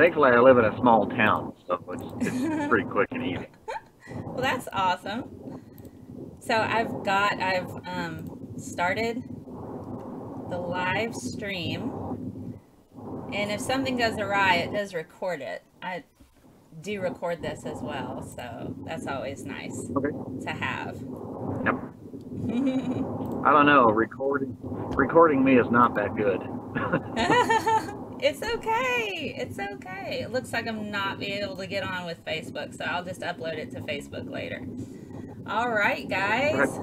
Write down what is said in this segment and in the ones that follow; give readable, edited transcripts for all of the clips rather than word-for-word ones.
Thankfully, I live in a small town, so it's pretty quick and easy. Well, that's awesome. So I've started the live stream, and if something goes awry, it does record it. I do record this as well, so that's always nice Okay. to have. Yep. I don't know. Recording me is not that good. It's okay. It's okay. It looks like I'm not being able to get on with Facebook, so I'll just upload it to Facebook later. All right, guys. Okay.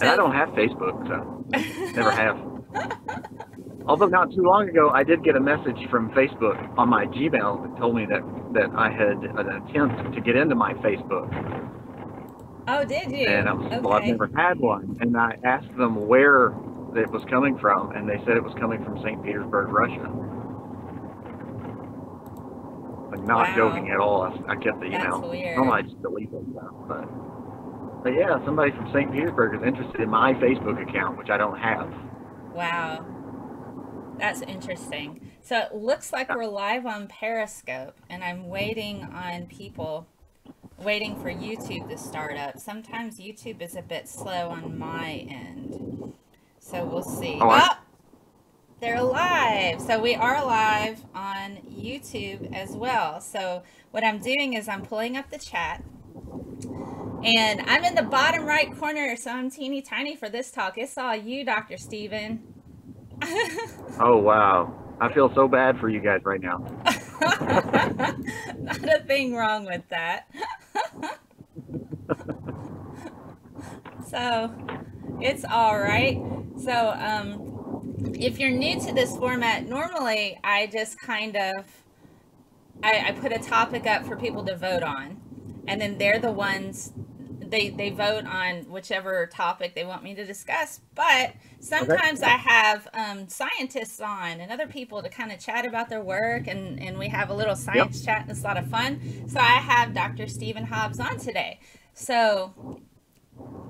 And I So, don't have Facebook, so never have. Although not too long ago, I did get a message from Facebook on my Gmail that told me that I had an attempt to get into my Facebook. oh, did And I you? was, well, I've Okay. never had one. And I asked them where it was coming from, and they said it was coming from St. Petersburg, Russia. Like, not Wow. joking at all. I kept the That's email. Normally weird. I just delete it stuff, but yeah, somebody from St. Petersburg is interested in my Facebook account, which I don't have. Wow. That's interesting. So it looks like Yeah. we're live on Periscope, and I'm waiting on people, waiting for YouTube to start up. Sometimes YouTube is a bit slow on my end. So we'll see. Oh, Oh, they're live. So we are live on YouTube as well. So what I'm doing is I'm pulling up the chat, and I'm in the bottom right corner, so I'm teeny tiny for this talk. It's all you, Dr. Steven. oh wow. I feel so bad for you guys right now. Not a thing wrong with that. So it's all right. So if you're new to this format, normally I just kind of I put a topic up for people to vote on, and then they're the ones they vote on whichever topic they want me to discuss. But Okay. sometimes I have scientists on and other people to kind of chat about their work, and we have a little Yep. science chat, and it's a lot of fun. So I have Dr. Stephen Hobbs on today. So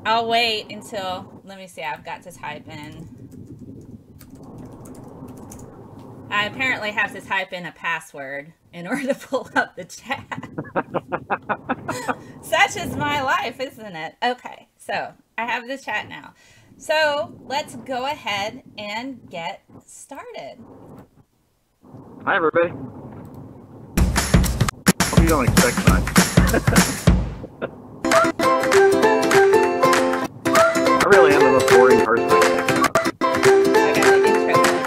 I'll wait until, let me see, I've got to type in. I apparently have to type in a password in order to pull up the chat. Such is my life, isn't it? Okay, so I have the chat now. So let's go ahead and get started. Hi, everybody. Hope you don't expect much. I really am the most boring person I can think of. I got the intro now.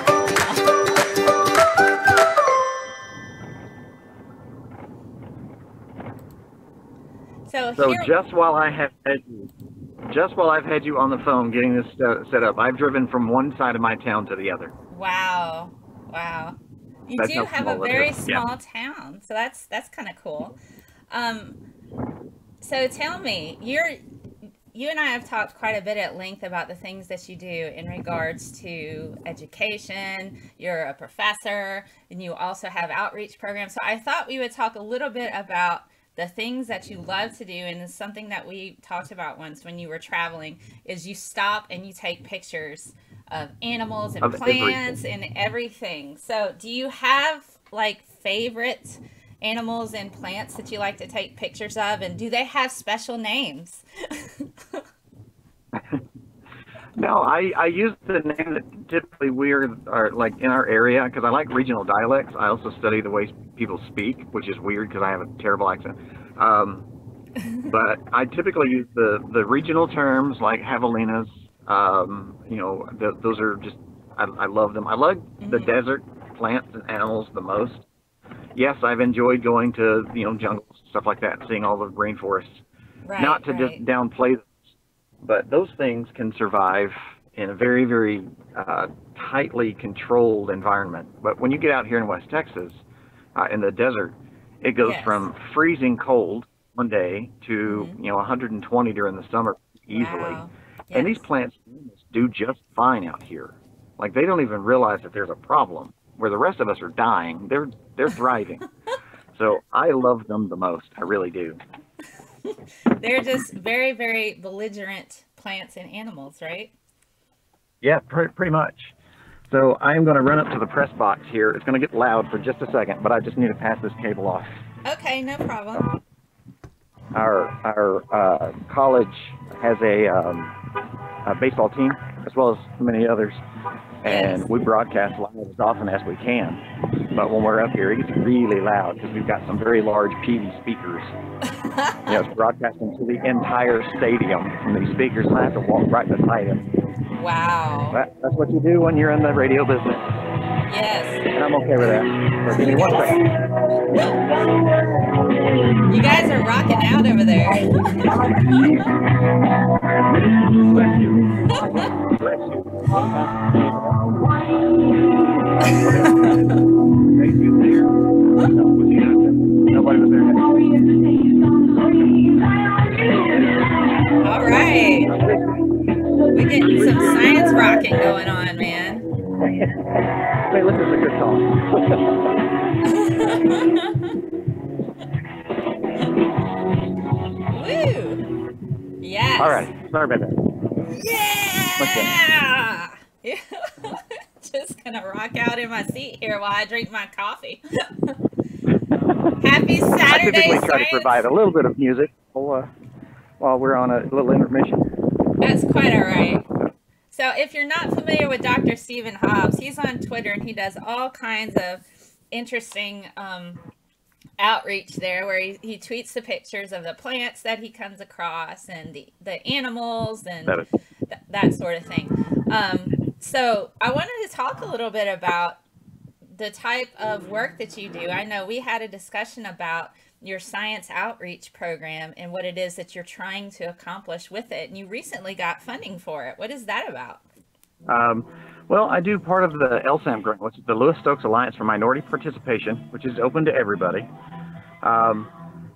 So So here, just while I've had you on the phone getting this set up, I've driven from one side of my town to the other. wow, wow. You That's do how have a small it very is. Yeah. small town, so that's kind of cool. Um, so tell me, you and I have talked quite a bit at length about the things that you do in regards to education. You're a professor, and you also have outreach programs. So I thought we would talk a little bit about the things that you love to do, and it's something that we talked about once when you were traveling, is you stop and you take pictures of animals and Of plants everything. and everything. So do you have like favorite animals and plants that you like to take pictures of, and do they have special names? No, I use the name that typically are like in our area because I like regional dialects. I also study the way people speak, which is weird because I have a terrible accent. Um, but I typically use the regional terms like javelinas. Those are just I love them. I love the Hmm. desert plants and animals the most. Yes, I've enjoyed going to jungles stuff like that, seeing all the rainforests. Right, Not to just right. downplay them, but those things can survive in a very, very tightly controlled environment. But when you get out here in West Texas, in the desert, it goes Yes. from freezing cold one day to Hmm. 120 during the summer easily. Wow. And these Yes. plants do just fine out here. Like they don't even realize that there's a problem. Where the rest of us are dying, they're thriving. So I love them the most. I really do. They're just very, very belligerent plants and animals, right? Yeah, pretty much. So I'm going to run up to the press box here. It's going to get loud for just a second, but I just need to pass this cable off. Okay, no problem. Our college has a baseball team, as well as many others, and Yes. we broadcast live as often as we can. But when we're up here, it gets really loud because we've got some very large PV speakers. You know, it's broadcasting to the entire stadium from these speakers, and I have to walk right beside it. Wow. That's what you do when you're in the radio business, Yes. and I'm okay with that. So give me one second. You guys are rocking out over there. Bless you. Bless you. Thank you there. No, was he not there? Nobody was there. All right. We're getting some science rocking going on, man. Hey, listen to a good song. Woo! Yes. All right. Sorry about that. Yeah! Just gonna rock out in my seat here while I drink my coffee. Happy I Saturday, typically try to science! provide a little bit of music while we're on a little intermission. That's quite all right. So if you're not familiar with Dr. Stephen Hobbs, he's on Twitter and he does all kinds of interesting outreach there where he tweets the pictures of the plants that he comes across and the animals and that sort of thing. So I wanted to talk a little bit about the type of work that you do. I know we had a discussion about your science outreach program and what it is that you're trying to accomplish with it. And you recently got funding for it. What is that about? Well, I do part of the LSAM grant, which is the Lewis Stokes Alliance for Minority Participation, which is open to everybody.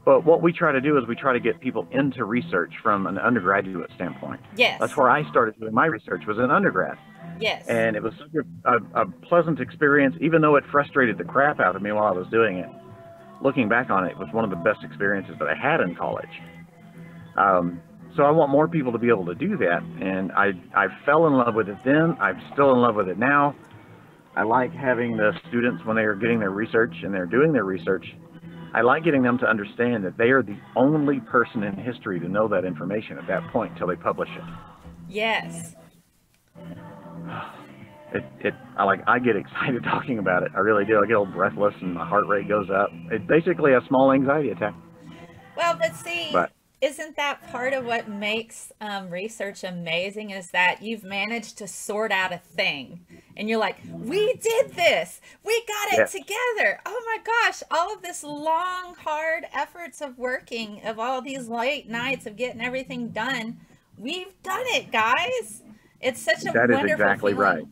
But what we try to do is we try to get people into research from an undergraduate standpoint. Yes. That's where I started doing my research, was in undergrad. Yes. And it was such a pleasant experience, even though it frustrated the crap out of me while I was doing it. Looking back on it, it was one of the best experiences that I had in college. So I want more people to be able to do that. And I fell in love with it then. I'm still in love with it now. I like having the students, when they are getting their research and they're doing their research, I like getting them to understand that they are the only person in history to know that information at that point until they publish it. Yes. I get excited talking about it. I really do. I get all breathless and my heart rate goes up. It's basically a small anxiety attack. Well, but see, isn't that part of what makes research amazing, is that you've managed to sort out a thing and you're like, we did this, we got it together. Oh my gosh, all of this long, hard efforts of working, of all these late nights of getting everything done, we've done it, guys. It's such a wonderful That is exactly feeling. right.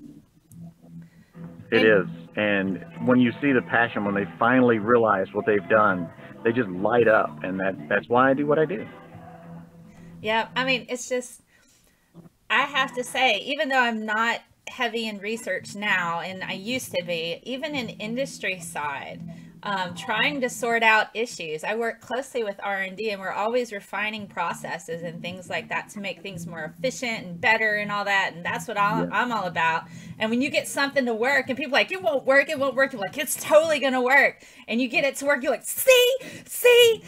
It is. And when you see the passion, when they finally realize what they've done, they just light up. And that's why I do what I do. Yeah, I mean, it's just, I have to say, even though I'm not heavy in research now, and I used to be, even in industry side, trying to sort out issues. I work closely with R&D, and we're always refining processes and things like that to make things more efficient and better and all that. And that's what I'm all about. And when you get something to work and people are like, it won't work, you're like, it's totally going to work. And you get it to work, you're like, see,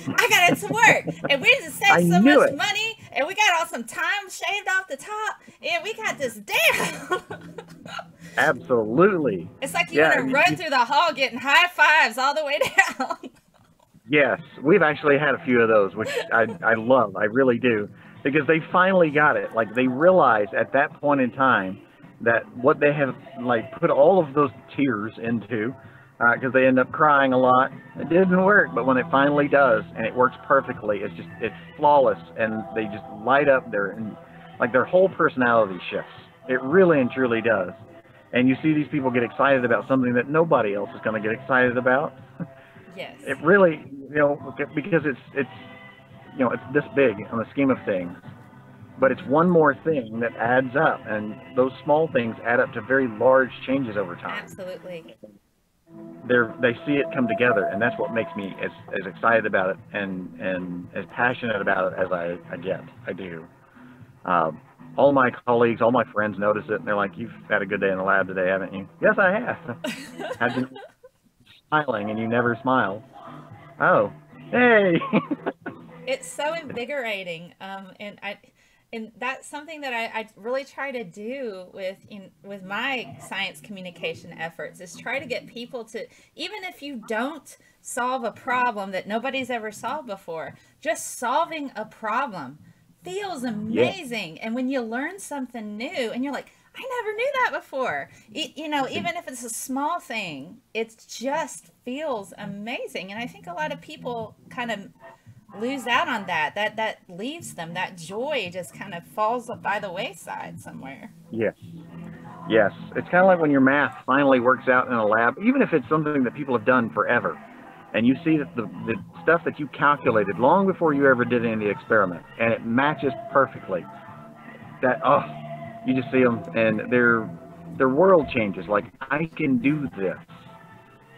I got it to work. And we just saved so much money, and we got all some time shaved off the top, and we got this down. Absolutely. It's like you want to run through the hall getting high fives all the way down. Yes, we've actually had a few of those, which I love. I really do. Because they finally got it. Like, they realized at that point in time that what they have, like, put all of those tears into, because they end up crying a lot, it didn't work. But when it finally does, and it works perfectly, it's flawless, and they just light up their whole personality shifts. It really and truly does. And you see these people get excited about something that nobody else is going to get excited about. Yes. It really, because it's this big on the scheme of things, but it's one more thing that adds up, and those small things add up to very large changes over time. Absolutely. They see it come together, and that's what makes me as excited about it and as passionate about it as I do. all my colleagues, all my friends notice it, and they're like, "You've had a good day in the lab today, haven't you?" Yes, I have. Have you smiling and you never smile? Oh, hey. It's so invigorating, and that's something that I really try to do with my science communication efforts, is try to get people to, even if you don't solve a problem that nobody's ever solved before, just solving a problem feels Yeah. amazing. And when you learn something new and you're like, I never knew that before, even if it's a small thing, it just feels amazing. And I think a lot of people kind of lose out on that leaves them, that joy just kind of falls by the wayside somewhere. Yes. Yes. It's kind of like when your math finally works out in a lab, even if it's something that people have done forever, and you see that the stuff that you calculated long before you ever did any of the experiment, and it matches perfectly. That, oh, you just see them, and their world changes. Like, I can do this,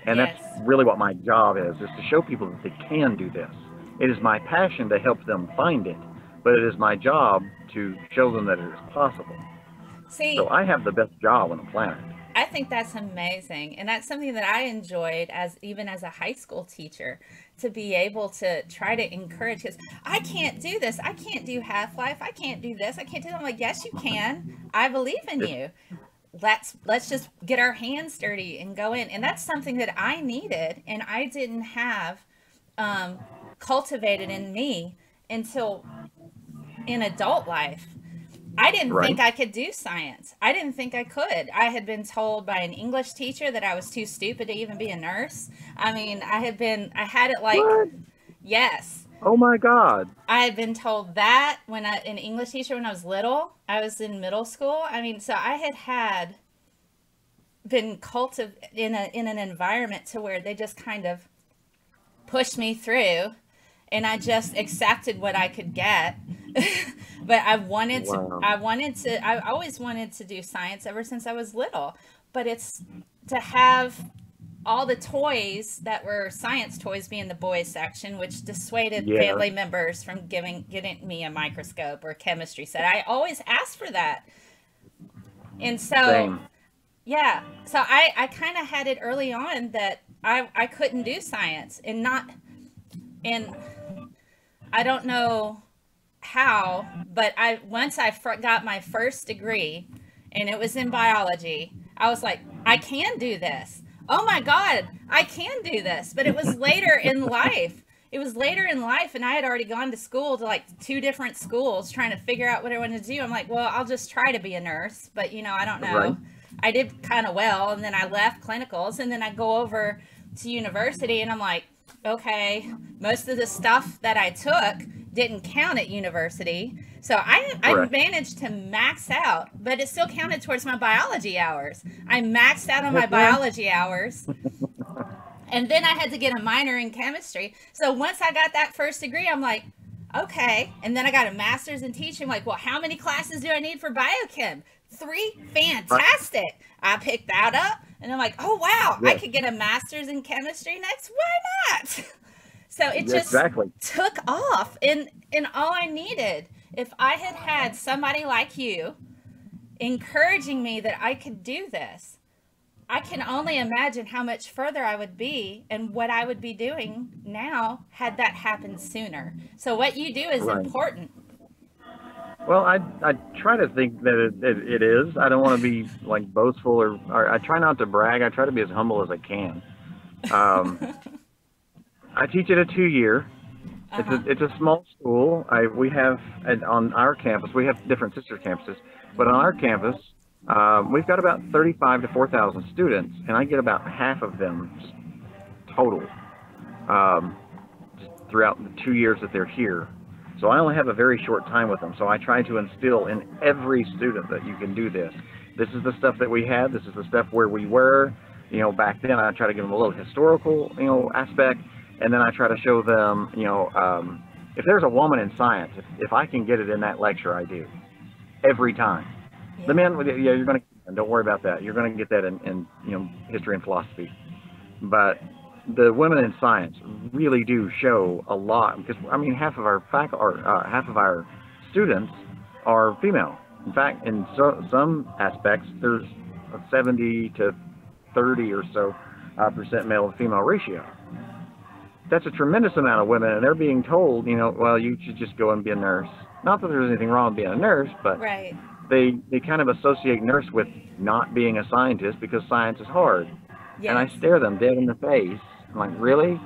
and that's Yes. really what my job is to show people that they can do this. It is my passion to help them find it, but it is my job to show them that it is possible. See, So I have the best job on the planet. I think that's amazing. And that's something that I enjoyed as even as a high school teacher, to be able to try to encourage kids. I can't do this. I can't do Half-Life. I can't do this. I can't do that. I'm like, yes, you can. I believe in you. Let's just get our hands dirty and go in. And that's something that I needed and I didn't have cultivated in me until in adult life. I didn't Right. think I could do science. I didn't think I could. I had been told by an English teacher that I was too stupid to even be a nurse. I mean, I had it like, What? yes. Oh my God. I had been told that an English teacher when I was little. I was in middle school. I mean, so I had been cultivated in an environment to where they just kind of pushed me through, and I just accepted what I could get. But Wow. I always wanted to do science ever since I was little. But it's to have all the toys that were science toys be in the boys section, which dissuaded Yeah. family members from getting me a microscope or a chemistry set. I always asked for that. And so, Same. yeah, so I kind of had it early on that I couldn't do science, and I don't know how, but once I got my first degree and it was in biology, I was like, I can do this. Oh my God, I can do this. But it was later in life. It was later in life, and I had already gone to school, to like 2 different schools, trying to figure out what I wanted to do. I'm like, well, I'll just try to be a nurse, but I don't Right. know. I did kind of well, and then I left clinicals, and then I go over to university, and I'm like, okay, most of the stuff that I took didn't count at university. So I Correct. managed to max out, but it still counted towards my biology hours. I maxed out on my biology hours. And then I had to get a minor in chemistry. So once I got that first degree, I'm like, okay. And then I got a master's in teaching. Like, well, how many classes do I need for biochem? 3? Fantastic. I picked that up. And I'm like, oh, wow, I Yes. could get a master's in chemistry next. Why not? So it Yeah, just exactly. took off. And all I needed, if I had somebody like you encouraging me that I could do this, I can only imagine how much further I would be and what I would be doing now had that happened sooner. So what you do is Right. important. Well, I try to think that it is. I don't want to be like boastful or I try not to brag. I try to be as humble as I can. Um, I teach at a 2-year. Uh-huh. It's a small school. We have on our campus, we have different sister campuses, but on our campus, we've got about 35 to 4,000 students, and I get about half of them just total, just throughout the 2 years that they're here. So I only have a very short time with them. So I try to instill in every student that you can do this. This is the stuff that we had. This is the stuff where we were. Back then I try to give them a little historical, aspect. And then I try to show them, if there's a woman in science, if I can get it in that lecture, I do. Every time. Yeah. The men, yeah, you're going to, don't worry about that. You're going to get that in history and philosophy. But the women in science really do show a lot, because, I mean, half of our students are female. In fact, in some aspects, there's a 70 to 30 or so percent male to female ratio. That's a tremendous amount of women, and they're being told, well, you should just go and be a nurse. Not that there's anything wrong with being a nurse, but Right. they kind of associate nurse with not being a scientist because science is hard. And I Yes. stare them dead in the face. I'm like, really?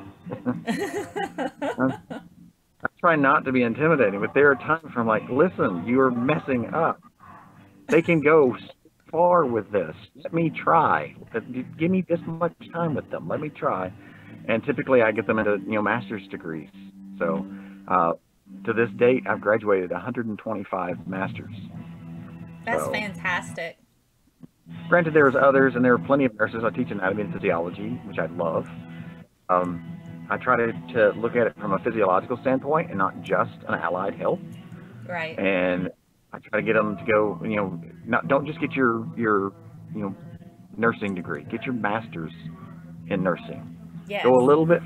I try not to be intimidating, but there are times where I'm like, listen, you are messing up. They can go far with this. Let me try. Give me this much time with them. Let me try. And typically I get them into, master's degrees. So to this date, I've graduated 125 masters. That's So fantastic. granted, there's others, and there are plenty of nurses. I teach anatomy and physiology, which I love. Um, I try to look at it from a physiological standpoint and not just an allied health. Right. And I try to get them to go, don't just get your nursing degree. Get your master's in nursing. Yes. Go a little bit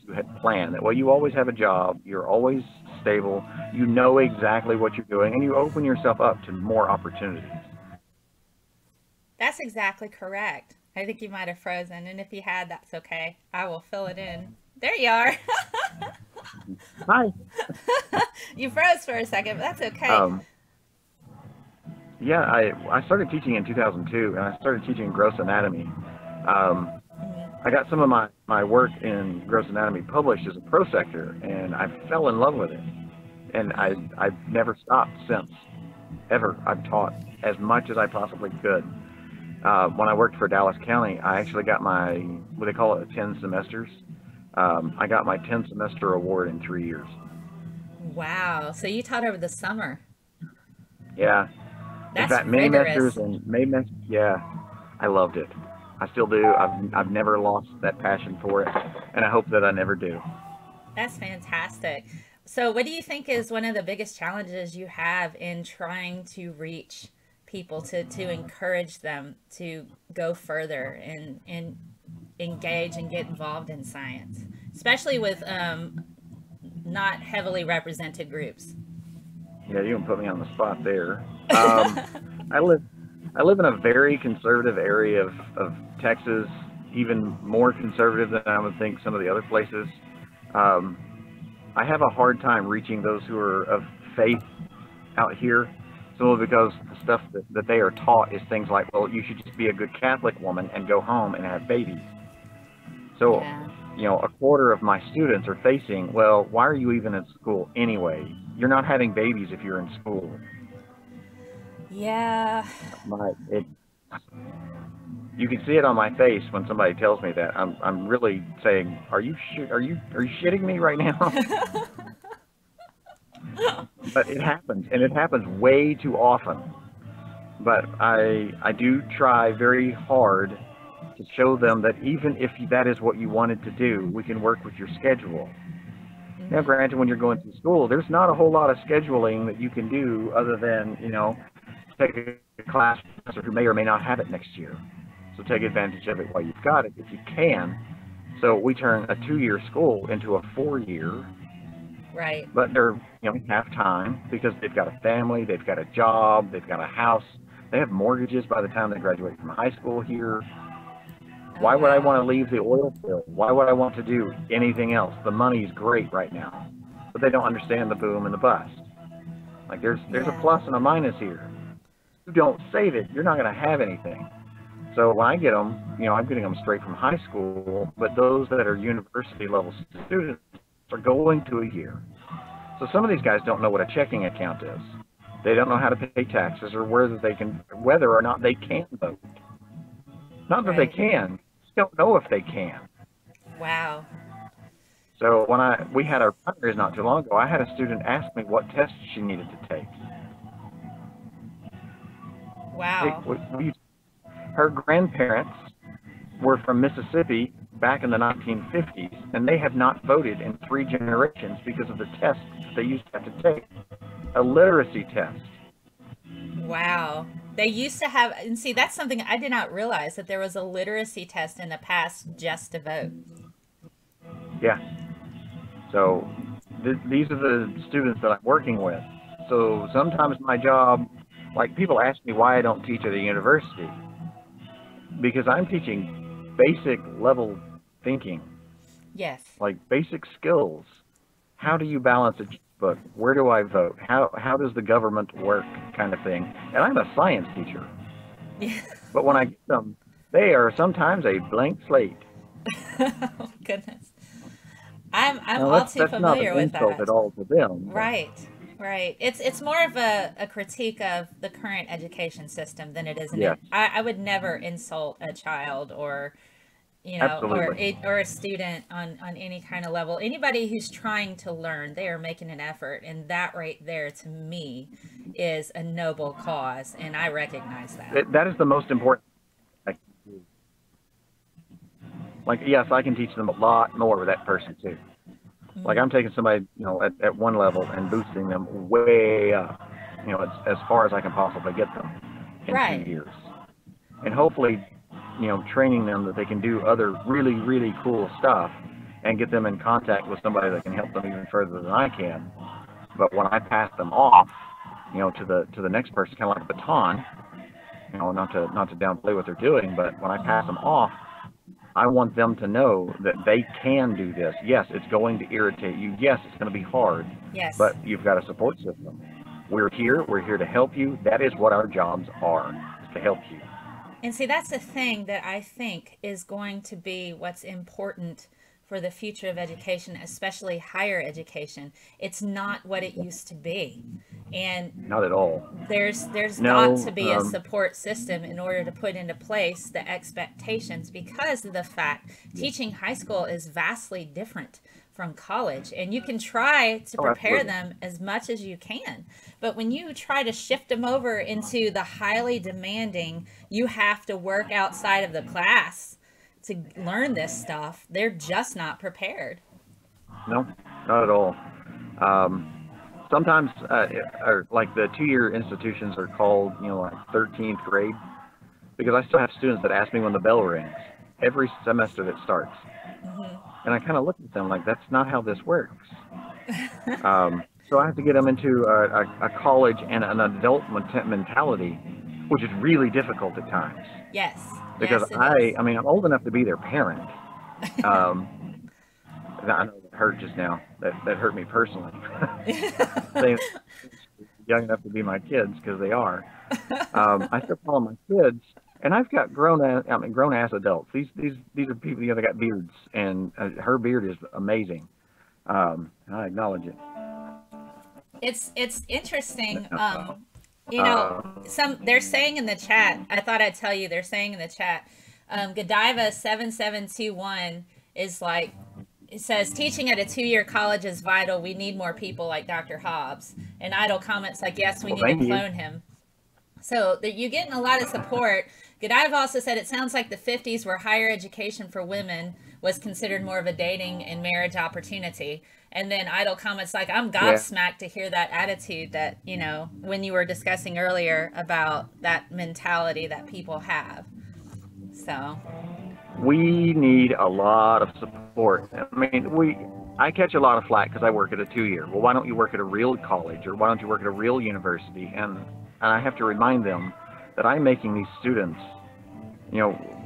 you had planned. That way you always have a job. You're always stable. You know exactly what you're doing, and you open yourself up to more opportunities. That's exactly correct. I think you might have frozen, and if you had, that's okay. I will fill it in. There you are. Hi. You froze for a second, but that's okay. Yeah, I started teaching in 2002, and I started teaching gross anatomy. I got some of my work in gross anatomy published as a pro sector, and I fell in love with it. And I've never stopped since, ever. I've taught as much as I possibly could. When I worked for Dallas County, I actually got what they call it, 10 semesters. I got my 10 semester award in 3 years. Wow. So you taught over the summer. Yeah. In That's fact, rigorous. yeah, I loved it. I still do. I've never lost that passion for it, and I hope that I never do. That's fantastic. So what do you think is one of the biggest challenges you have in trying to reach people to encourage them to go further and engage and get involved in science, especially with not heavily represented groups? Yeah, you can put me on the spot there. I live in a very conservative area of Texas, even more conservative than I would think some of the other places. I have a hard time reaching those who are of faith out here, simply because the stuff that they are taught is things like, well, you should just be a good Catholic woman and go home and have babies. So, Yeah. a quarter of my students are facing, well, why are you even in school anyway? You're not having babies if you're in school. Yeah. You can see it on my face when somebody tells me that. I'm really saying, are you shitting me right now? But it happens, and it happens way too often. But I do try very hard to show them that even if that is what you wanted to do, we can work with your schedule. Now, Hmm. granted, when you're going through school, there's not a whole lot of scheduling that you can do other than, take a class professor who may or may not have it next year. So take advantage of it while you've got it, if you can. So we turn a 2-year school into a 4-year, Right. but they're, half time because they've got a family, they've got a job, they've got a house, they have mortgages by the time they graduate from high school here. Oh, Why would I wow. want to leave the oil field? Why would I want to do anything else? The money's great right now, but they don't understand the boom and the bust. Like there's a Yeah. plus and a minus here. If you don't save it, you're not going to have anything. So when I get them, I'm getting them straight from high school, but those that are university level students are going to a year. So some of these guys don't know what a checking account is. They don't know how to pay taxes or whether or not they can vote. Not that they Right. can, just don't know if they can. Wow. So when we had our primaries not too long ago, I had a student ask me what tests she needed to take. Hey, Wow. her grandparents were from Mississippi back in the 1950s, and they have not voted in 3 generations because of the test that they used to have to take, a literacy test. Wow. They used to have, and see, that's something I did not realize that there was a literacy test in the past just to vote. Yeah. So these are the students that I'm working with. So sometimes my job Like, people ask me why I don't teach at a university, because I'm teaching basic level thinking, Yes. like basic skills. How do you balance a checkbook? Where do I vote? How does the government work, kind of thing. And I'm a science teacher, Yeah. but when I get them, they are sometimes a blank slate. Oh, goodness. I'm Now all too that's not an familiar with insult at that. all to them, but Right. Right. It's more of a critique of the current education system than it is yes, I would never insult a child or absolutely. or a student on any kind of level. Anybody who's trying to learn, they are making an effort, and that right there to me is a noble cause, and I recognize that. That is the most important. Like, yes, I can teach them a lot more with that person too. Like, Mm. I'm taking somebody, at one level and boosting them way up, as far as I can possibly get them in Right. 2 years. And hopefully, training them that they can do other really, really cool stuff and get them in contact with somebody that can help them even further than I can. But when I pass them off, to the next person, kind of like a baton, not to downplay what they're doing, but when I pass them off, I want them to know that they can do this. Yes, it's going to irritate you. Yes, it's going to be hard, Yes. but you've got a support system. We're here. We're here to help you. That is what our jobs are, is to help you. And see, that's the thing that I think is going to be what's important for the future of education, especially higher education. It's not what it used to be. And Not at all. there's got No, to be a support system in order to put into place the expectations, because of the fact teaching high school is vastly different from college, and you can try to oh, prepare absolutely. them as much as you can, but when you try to shift them over into the highly demanding, you have to work outside of the class to learn this stuff, they're just not prepared. No, not at all. Um, Sometimes, or like the 2 year institutions are called, like 13th grade, because I still have students that ask me when the bell rings every semester that starts. Hmm. And I kind of look at them like, that's not how this works. So I have to get them into a college and an adult mentality, which is really difficult at times. Yes, Because yes, it is. I mean, I'm old enough to be their parent. Um, I know that hurt just now. That hurt me personally. Saying young enough to be my kids, because they are. I still call them my kids, and I've got grown ass adults. These are people, that got beards, and her beard is amazing. And I acknowledge it. It's interesting. Uh, Some they're saying in the chat. I thought I'd tell you. They're saying in the chat. Godiva 7721 is like, it says teaching at a 2 year college is vital. We need more people like Dr. Hobbs. And Idle comments like, yes, we well, need to thank you. clone him. So that you're getting a lot of support. Godiva also said it sounds like the 50s, where higher education for women was considered more of a dating and marriage opportunity. And then Idle comments like, I'm Yeah. gobsmacked to hear that attitude that, when you were discussing earlier about that mentality that people have. So, We need a lot of support. I mean, I catch a lot of flack because I work at a 2 year. Well, why don't you work at a real college, or why don't you work at a real university? And I have to remind them that I'm making these students,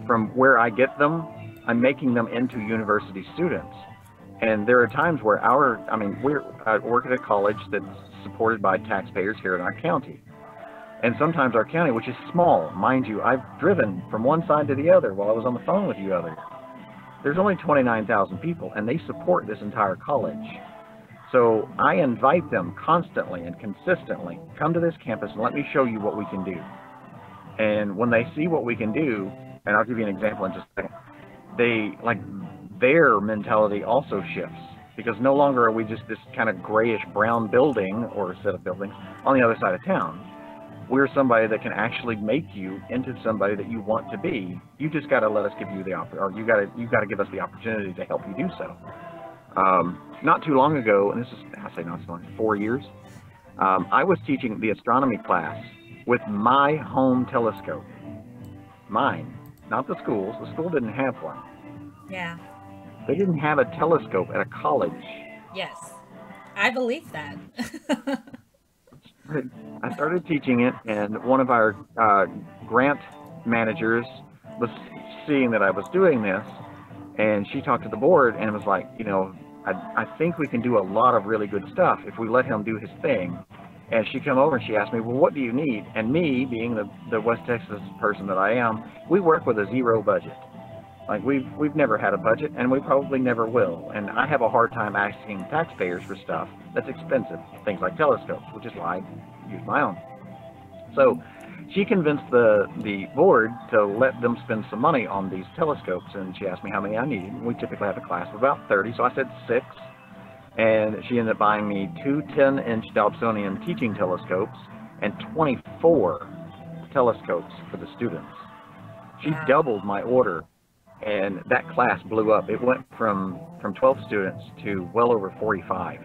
from where I get them, I'm making them into university students. And there are times where I work at a college that's supported by taxpayers here in our county. And sometimes our county, which is small, mind you, I've driven from one side to the other while I was on the phone with you others. There's only 29,000 people, and they support this entire college. So I invite them constantly and consistently, come to this campus and let me show you what we can do. And when they see what we can do, and I'll give you an example in just a second, their mentality also shifts, because no longer are we just this kind of grayish brown building or set of buildings on the other side of town. We're somebody that can actually make you into somebody that you want to be. You just got to let us give you the you got to give us the opportunity to help you do so. Not too long ago, and this is, I say not so long, 4 years, I was teaching the astronomy class with my home telescope. Mine, not the school's. The school didn't have one. yeah. They didn't have a telescope at a college. Yes. I believe that. I started teaching it, and one of our grant managers was seeing that I was doing this, and she talked to the board and was like, you know, I think we can do a lot of really good stuff if we let him do his thing. And she came over and she asked me, well, what do you need? And me, being the West Texas person that I am, we work with a zero budget. Like we've never had a budget, and we probably never will. And I have a hard time asking taxpayers for stuff that's expensive, things like telescopes, which is why I use my own. So she convinced the board to let them spend some money on these telescopes, and she asked me how many I needed. We typically have a class of about 30, so I said 6. And she ended up buying me 2 10-inch Dobsonian teaching telescopes and 24 telescopes for the students. She doubled my order, and that class blew up. It went from 12 students to well over 45,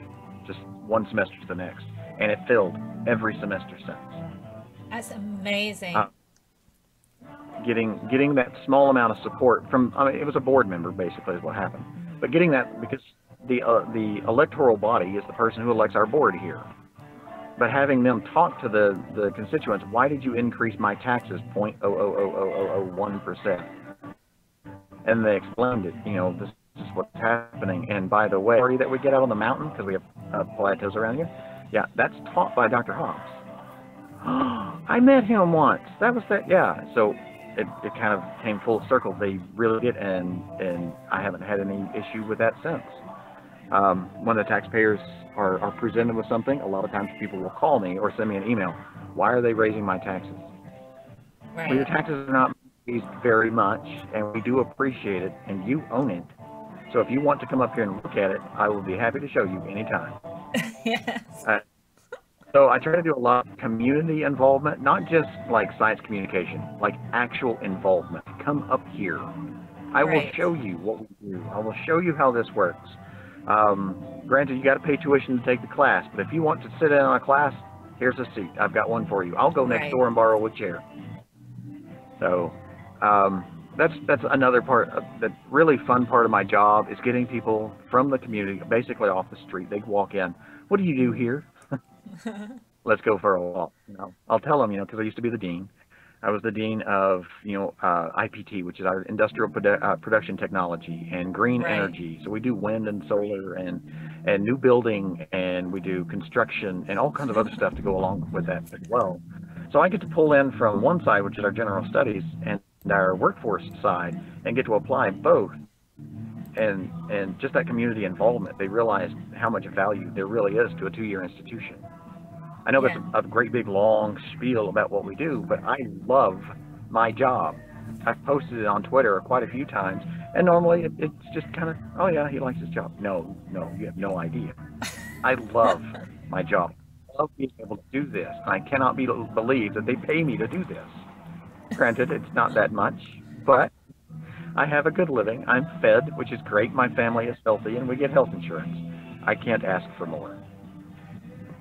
just one semester to the next, and it filled every semester since. That's amazing. Getting that small amount of support from, I mean, it was a board member basically is what happened, but getting that, because the electoral body is the person who elects our board here. But having them talk to the constituents, why did you increase my taxes 0.0000001%? And they explained it, you know, this is what's happening. And by the way, the party that we get out on the mountain, because we have plateaus around here, yeah, that's taught by Dr. Hobbs. I met him once. That was that, yeah. So it kind of came full circle. They really did, and I haven't had any issue with that since. When the taxpayers are presented with something, a lot of times people will call me or send me an email. Why are they raising my taxes? Right. Well, your taxes are not raised very much, and we do appreciate it, and you own it. So if you want to come up here and look at it, I will be happy to show you anytime. Yes. So I try to do a lot of community involvement, not just like science communication, like actual involvement. Come up here. I will show you what we do. I will show you how this works. Granted, you got to pay tuition to take the class, but if you want to sit in on a class, here's a seat. I've got one for you. I'll go next door and borrow a chair. So that's another part, the really fun part of my job is getting people from the community, basically off the street. They walk in. What do you do here? Let's go for a walk. You know, I'll tell them, you know, because I used to be the dean. I was the dean of, you know, IPT, which is our industrial production technology, and green energy. So we do wind and solar and new building, and we do construction and all kinds of other stuff to go along with that as well. So I get to pull in from one side, which is our general studies, and our workforce side, and get to apply both. And just that community involvement, they realize how much value there really is to a 2-year institution. I know that's a great big long spiel about what we do, but I love my job. I've posted it on Twitter quite a few times, and normally it's just kind of, oh yeah, he likes his job. No, you have no idea. I love my job. I love being able to do this. I cannot believe that they pay me to do this. Granted, it's not that much, but I have a good living. I'm fed, which is great. My family is healthy, and we get health insurance. I can't ask for more.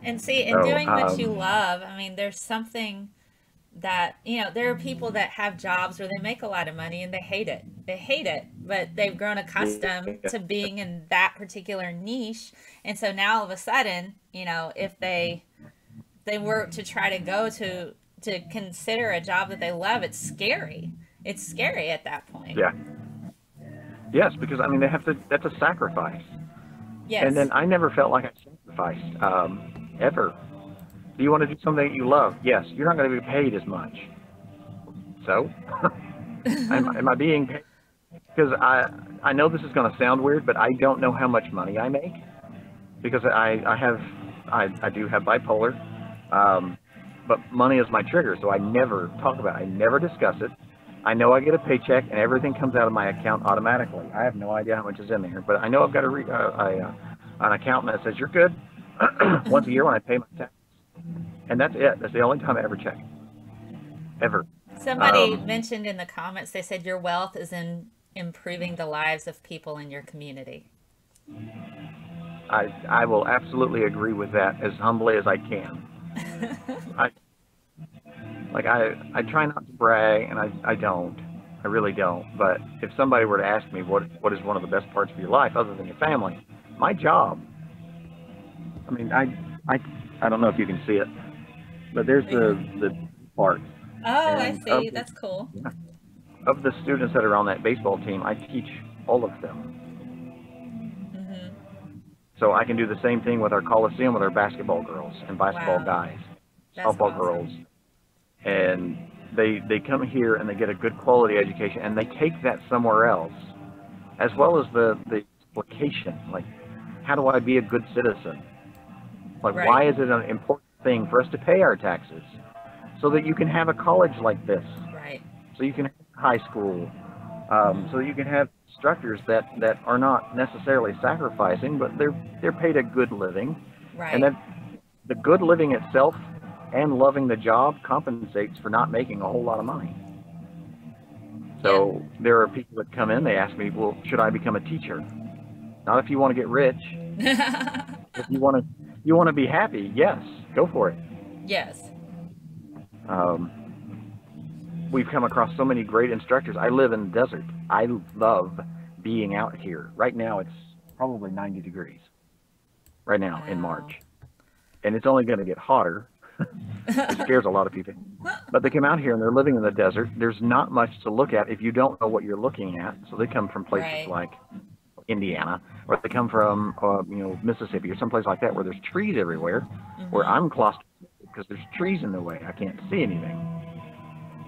And see, in doing what you love, I mean, there's something that, you know, there are people that have jobs where they make a lot of money and they hate it. They hate it, but they've grown accustomed to being in that particular niche. And so now all of a sudden, you know, if they were to try to go to consider a job that they love, it's scary. It's scary at that point. Yeah. Yes, because I mean, that's a sacrifice. Yes. And then I never felt like I sacrificed, ever. Do you want to do something that you love? Yes. You're not going to be paid as much. So, am I being paid? Because I know this is going to sound weird, but I don't know how much money I make, because I do have bipolar, but money is my trigger, so I never talk about it. I never discuss it. I know I get a paycheck and everything comes out of my account automatically. I have no idea how much is in there, but I know I've got an accountant that says you're good once a year when I pay my taxes, and that's it. That's the only time I ever check, ever. Somebody mentioned in the comments, they said your wealth is in improving the lives of people in your community. I will absolutely agree with that as humbly as I can. I try not to brag, and I don't. I really don't. But if somebody were to ask me what is one of the best parts of your life other than your family, my job. I mean, I don't know if you can see it, but there's the park. Oh, I And see. That's cool. of the students that are on that baseball team, I teach all of them. Hmm. So I can do the same thing with our Coliseum with our basketball girls and basketball Wow. guys, That's softball awesome. girls. And they come here and they get a good quality education and they take that somewhere else, as well as the application. Like, how do I be a good citizen? Like, Right. why is it an important thing for us to pay our taxes? So that you can have a college like this, Right. so you can have high school, so you can have instructors that are not necessarily sacrificing, but they're paid a good living, and Right. that the good living itself and loving the job compensates for not making a whole lot of money. Yep. So there are people that come in, they ask me, well, should I become a teacher? Not if you want to get rich. If you want to be happy, yes, go for it. Yes. Um, we've come across so many great instructors. I live in the desert. I love being out here. Right now it's probably 90 degrees right now in Wow. March. And it's only going to get hotter. It scares a lot of people. But they come out here and they're living in the desert. There's not much to look at if you don't know what you're looking at. So they come from places Right. like Indiana, or they come from Mississippi or someplace like that where there's trees everywhere, where Hmm. I'm claustrophobic because there's trees in the way. I can't see anything.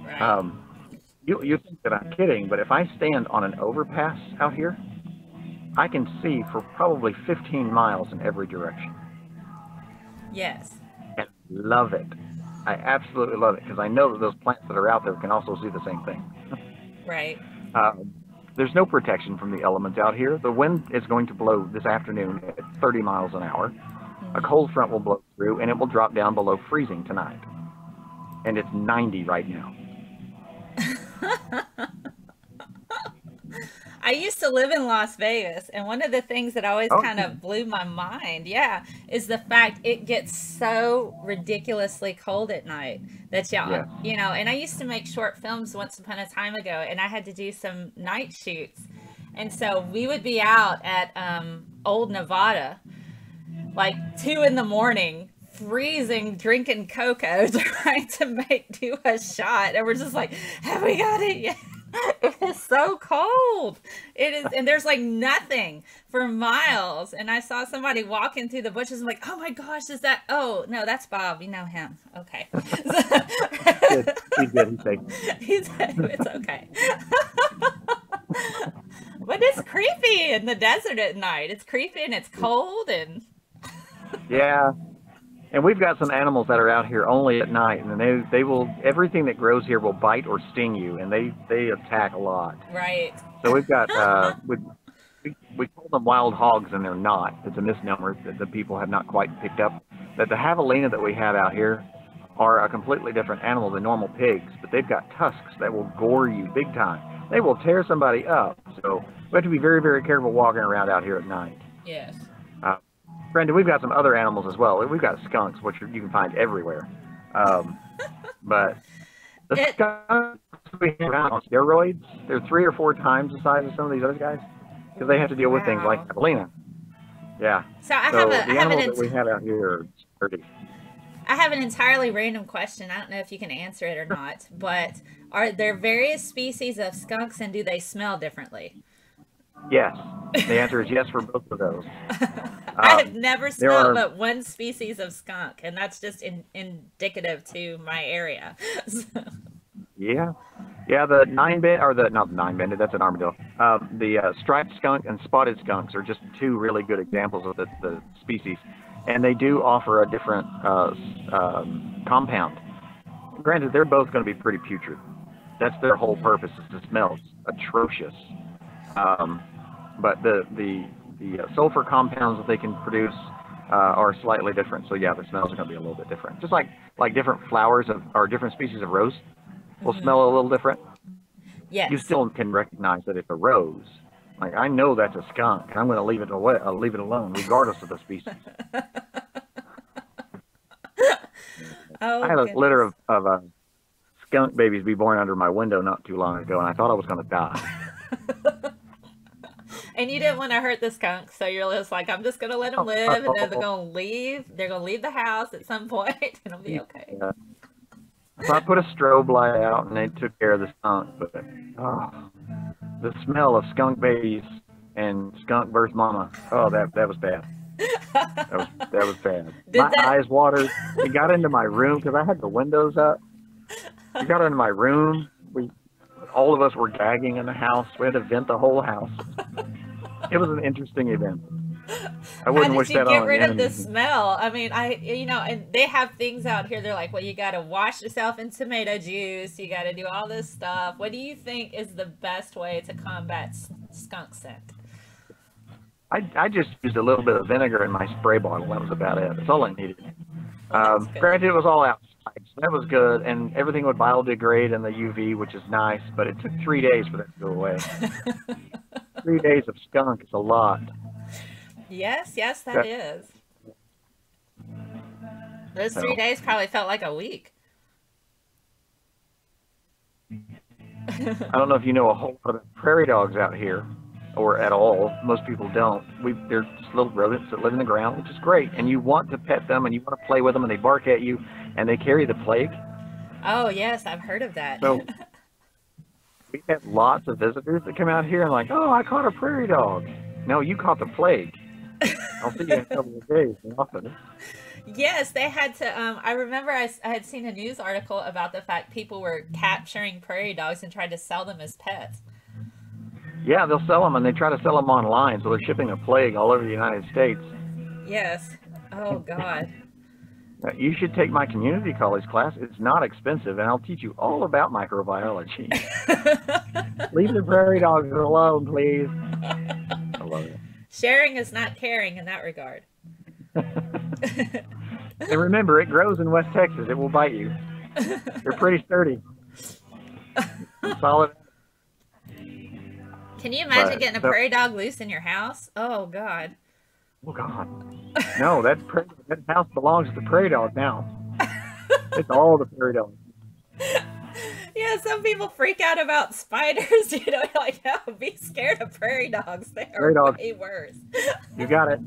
Right. Um, you think that I'm kidding, but if I stand on an overpass out here, I can see for probably 15 miles in every direction. Yes. And love it. I absolutely love it because I know that those plants that are out there can also see the same thing. Right. Um, there's no protection from the elements out here. The wind is going to blow this afternoon at 30 miles an hour. A Hmm. cold front will blow through and it will drop down below freezing tonight. And it's 90 right now. I used to live in Las Vegas, and one of the things that always Oh, kind of blew my mind, yeah, is the fact it gets so ridiculously cold at night that yes. and I used to make short films once upon a time ago, and I had to do some night shoots. And so we would be out at Old Nevada, like 2 in the morning, freezing, drinking cocoa, trying to do a shot, and we're just like, "Have we got it yet?" It is so cold. It is, and there's like nothing for miles. And I saw somebody walking through the bushes. I'm like, "Oh my gosh, is that? Oh no, that's Bob. You know him. Okay." Good. He's good. He's safe. It's okay. But it's creepy in the desert at night. It's creepy and it's cold and Yeah. And we've got some animals that are out here only at night, and they will everything that grows here will bite or sting you, and they attack a lot. right. So we've got we call them wild hogs, and they're not. It's a misnomer that the people have not quite picked up. That the javelina that we have out here are a completely different animal than normal pigs, but they've got tusks that will gore you big time. They will tear somebody up. So we have to be very, very careful walking around out here at night. Yes. Uh, Brandon, we've got some other animals as well. We've got skunks, which you can find everywhere. Um, but the It skunks we have on steroids, they're 3 or 4 times the size of some of these other guys because they have to deal with things like wow. javelina. Yeah. So I have So a I the have animals that we have out here are sturdy. I have an entirely random question. I don't know if you can answer it or not, but are there various species of skunks and do they smell differently? Yes. The answer is yes for both of those. I have Um, never there smelled are but one species of skunk, and that's just indicative to my area. So, Yeah, yeah. The nine band or the not the nine banded. That's an armadillo. The striped skunk and spotted skunks are just 2 really good examples of the species, and they do offer a different compound. Granted, they're both going to be pretty putrid. That's their whole purpose is to smell atrocious. Um, but the sulfur compounds that they can produce are slightly different. So yeah, the smells are going to be a little bit different. Just like different flowers of or different species of rose will mhm. smell a little different. You Yes. still can recognize that it's a rose. Like I know that's a skunk. I'm going to leave it away. I'll leave it alone, regardless of the species. I Oh had a litter goodness. of skunk babies be born under my window not too long ago, and I thought I was going to die. And you didn't want to hurt the skunk, so you're just like, I'm just gonna let them live, and then they're gonna leave. They're gonna leave the house at some point, and it'll be okay. Yeah. So I put a strobe light out, and they took care of the skunk. But the smell of skunk babies and skunk birth mama, oh, that was bad. That was bad. My eyes watered. It got into my room because I had the windows up. It got into my room. All of us were gagging in the house. We had to vent the whole house. It was an interesting event. I wouldn't wish that on How did you get rid of the enemies. smell? I mean, and they have things out here. They're like, well, you got to wash yourself in tomato juice. You got to do all this stuff. What do you think is the best way to combat skunk scent? I just used a little bit of vinegar in my spray bottle. That was about it. That's all I needed. Well, that's good. Granted, it was all outside, so that was good, and everything would biodegrade in the UV, which is nice, but it took 3 days for that to go away. 3 days of skunk is a lot. Yes, that is. Those 3 days probably felt like a week. I don't know if you know a whole lot of prairie dogs out here, or at all. Most people don't. They're just little rodents that live in the ground, which is great. And you want to pet them, and you want to play with them, and they bark at you, and they carry the plague. Oh, yes, I've heard of that. So we have lots of visitors that come out here and like, oh, I caught a prairie dog. No, you caught the plague. I'll see you in a couple of days. Often. Yes, they had to. I remember I had seen a news article about the fact people were capturing prairie dogs and tried to sell them as pets. Yeah, they'll sell them, and they try to sell them online, so they're shipping a plague all over the United States. Yes. Oh, God. Now, you should take my community college class. It's not expensive, and I'll teach you all about microbiology. Leave the prairie dogs alone, please. I love it. Sharing is not caring in that regard. And remember, it grows in West Texas. It will bite you. They're pretty sturdy. Solid. Can you imagine getting a prairie dog loose in your house? Oh, God. Oh, God. No, that house belongs to the prairie dog now. It's all the prairie dogs. Yeah, some people freak out about spiders. You know, like, oh, be scared of prairie dogs. They are way worse. You got it.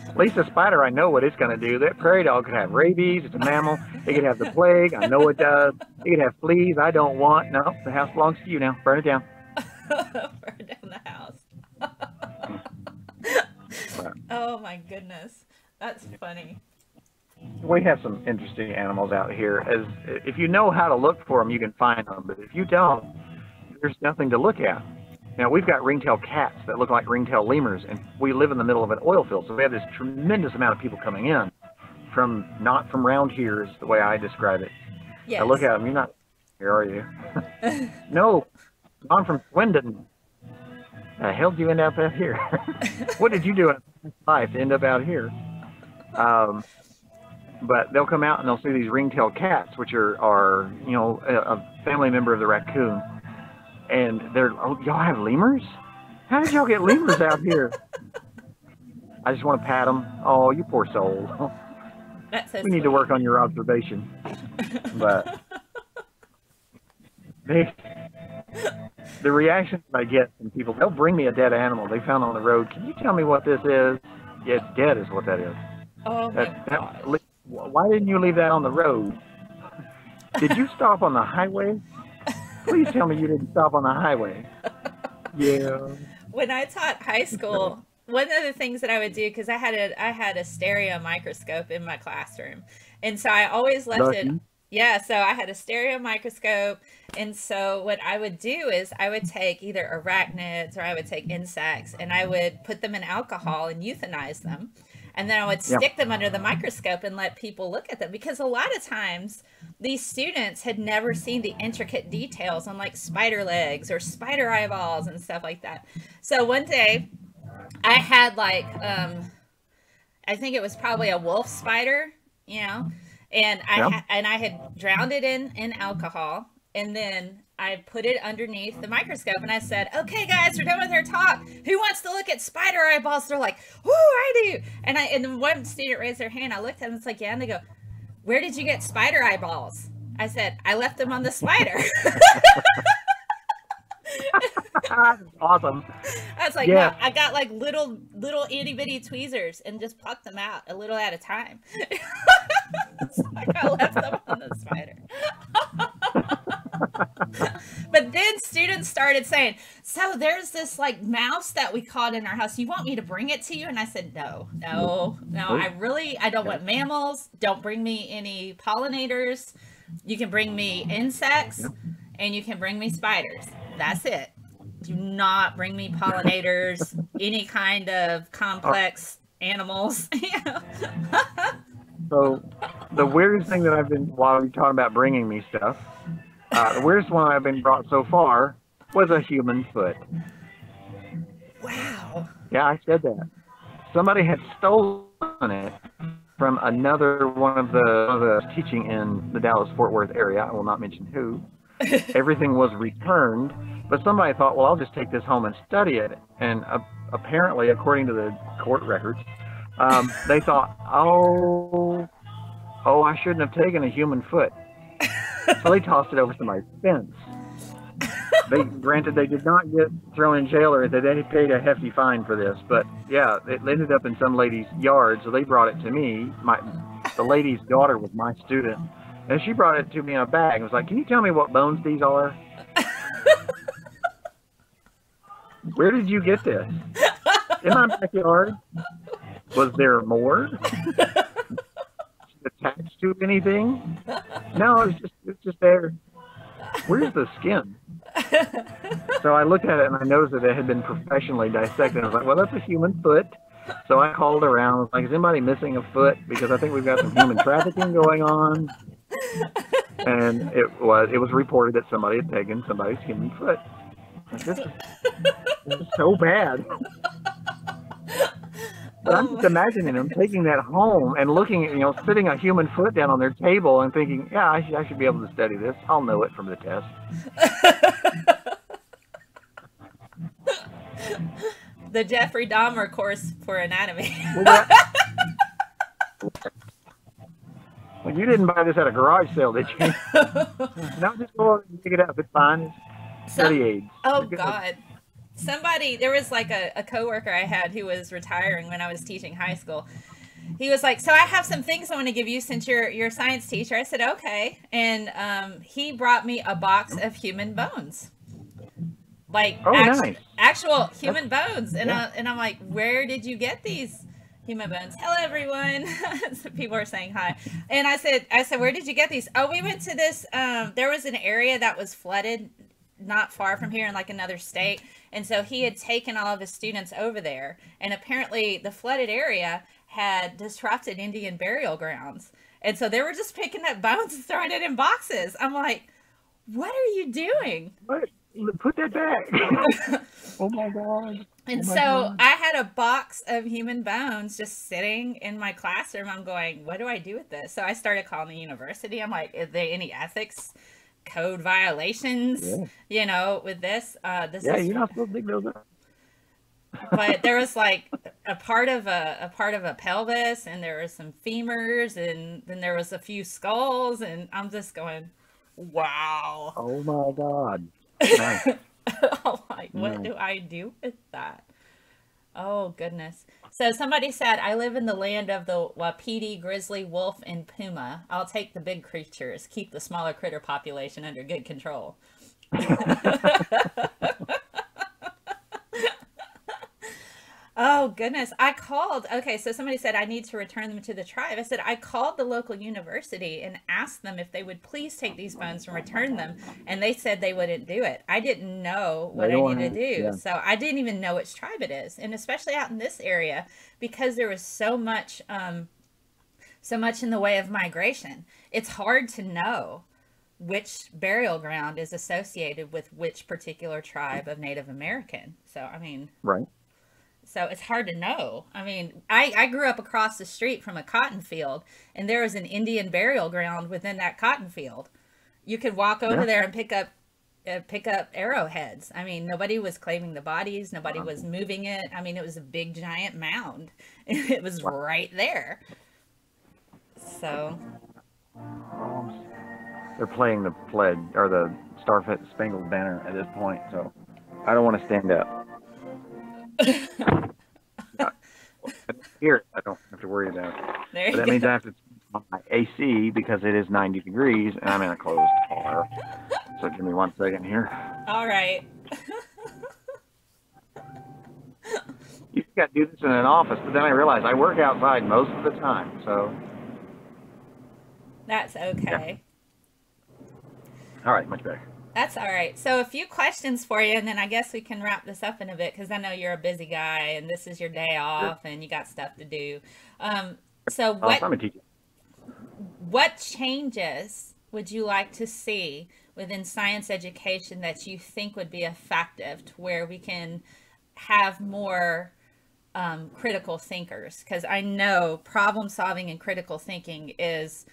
At least a spider, I know what it's going to do. That prairie dog could have rabies. It's a mammal. It could have the plague. I know it does. It could have fleas. I don't want. No, the house belongs to you now. Burn it down. Burn down the house. Oh my goodness, that's funny. We have some interesting animals out here. If you know how to look for them, you can find them. But if you don't, there's nothing to look at. Now, we've got ringtail cats that look like ringtail lemurs, and we live in the middle of an oil field, so we have this tremendous amount of people coming in not from around here is the way I describe it. Yes. I look at them. You're not here, are you? No. I'm from Swindon. The hell did you end up out here? What did you do in life to end up out here? But they'll come out and they'll see these ringtail cats, which are a family member of the raccoon. And they're, oh, y'all have lemurs? How did y'all get lemurs out here? I just want to pat them. Oh, you poor soul. That's so we need to work on your observation. But the reactions I get from people, they'll bring me a dead animal they found on the road. Can you tell me what this is? Yeah, it's dead is what that is. Oh, my God. Why didn't you leave that on the road? Did you stop on the highway? Please tell me you didn't stop on the highway. Yeah. When I taught high school, one of the things that I would do, because I had a stereo microscope in my classroom, and so I always left it. Yeah, so I had a stereo microscope, and so what I would do is I would take either arachnids or I would take insects, and I would put them in alcohol and euthanize them, and then I would stick them under the microscope and let people look at them, because a lot of times these students had never seen the intricate details on like spider legs or spider eyeballs and stuff like that. So one day I had like, I think it was probably a wolf spider, you know, and I had drowned it in alcohol, and then I put it underneath the microscope, and I said, okay, guys, we're done with our talk. Who wants to look at spider eyeballs? They're like, whoo, I do. And then one student raised their hand. I looked at them, it's like, yeah. And they go, where did you get spider eyeballs? I said, I left them on the spider. That's awesome. I was like, no, Yeah. I got like little itty bitty tweezers and just plucked them out a little at a time. So I left them on the spider. But then students started saying, so there's this like mouse that we caught in our house. You want me to bring it to you? And I said, no. I don't want mammals. Don't bring me any pollinators. You can bring me insects and you can bring me spiders. That's it. Do not bring me pollinators, any kind of complex animals. So the weirdest thing that I've been, while you're talking about bringing me stuff, the weirdest one I've been brought so far was a human foot. Wow. Yeah, I said that. Somebody had stolen it from another one of the teaching in the Dallas-Fort Worth area. I will not mention who. Everything was returned, but somebody thought, well, I'll just take this home and study it. And apparently, according to the court records, they thought, oh, I shouldn't have taken a human foot. So they tossed it over somebody's fence. Granted, they did not get thrown in jail or they paid a hefty fine for this, but yeah, it ended up in some lady's yard, so they brought it to me. The lady's daughter was my student, and she brought it to me in a bag and was like, can you tell me what bones these are? Where did you get this? In my backyard? Was there more? Attached to anything? No, it's just there. Where's the skin? So I looked at it and I noticed that it had been professionally dissected. I was like, well, that's a human foot. So I called around. I was like, is anybody missing a foot? Because I think we've got some human trafficking going on. And it was reported that somebody had taken somebody's human foot. Like, this is so bad. But I'm just imagining them taking that home and looking at, sitting a human foot down on their table and thinking, yeah, I should be able to study this. I'll know it from the test. The Jeffrey Dahmer course for anatomy. Well, you didn't buy this at a garage sale, did you? No, just go and pick it up. It's fine. Study aids. Oh, God. There was like a coworker I had who was retiring when I was teaching high school. He was like, so I have some things I want to give you since you're a science teacher. I said, okay. And he brought me a box of human bones. Like nice. Actual human bones. And, and I'm like, where did you get these human bones? Hello, everyone. So people are saying hi. And I said, where did you get these? Oh, we went to this, there was an area that was flooded not far from here in like another state. And so he had taken all of his students over there. And apparently the flooded area had disrupted Indian burial grounds. And so they were just picking up bones and throwing it in boxes. I'm like, what are you doing? What? Put that back. Oh my God. And so I had a box of human bones just sitting in my classroom. I'm going, what do I do with this? So I started calling the university. I'm like, is there any ethics code violations, with this? You're not supposed to dig those up. But there was like a part of a pelvis, and there were some femurs, and then there was a few skulls, and I'm just going, wow. Oh my God. Nice. I'm like, what do I do with that? Oh, goodness. So somebody said, I live in the land of the wapiti, grizzly, wolf, and puma. I'll take the big creatures, keep the smaller critter population under good control. Oh, goodness. I called. Okay, so somebody said I need to return them to the tribe. I said I called the local university and asked them if they would please take these bones and return them. And they said they wouldn't do it. I didn't know what I needed to do. Yeah. So I didn't even know which tribe it is. And especially out in this area, because there was so much in the way of migration, it's hard to know which burial ground is associated with which particular tribe of Native American. So, I mean... Right. So it's hard to know. I mean, I grew up across the street from a cotton field, and there was an Indian burial ground within that cotton field. You could walk over there and pick up arrowheads. I mean, nobody was claiming the bodies. Nobody was moving it. I mean, it was a big, giant mound. It was right there. So. They're playing the pledge, or the Star-Spangled Banner at this point, so. I don't want to stand up. Uh, Here, I don't have to worry about it. There But you that means go. I have to turn on my AC because it is 90 degrees and I'm in a closed car. So give me 1 second here. All right. You got to do this in an office, but then I realized I work outside most of the time. So, That's yeah. okay. All right, much better. That's all right. So, a few questions for you, and then I guess we can wrap this up in a bit because I know you're a busy guy and this is your day Sure. off and you got stuff to do. So, I'm a teacher. what changes would you like to see within science education that you think would be effective to where we can have more critical thinkers? Because I know problem solving and critical thinking is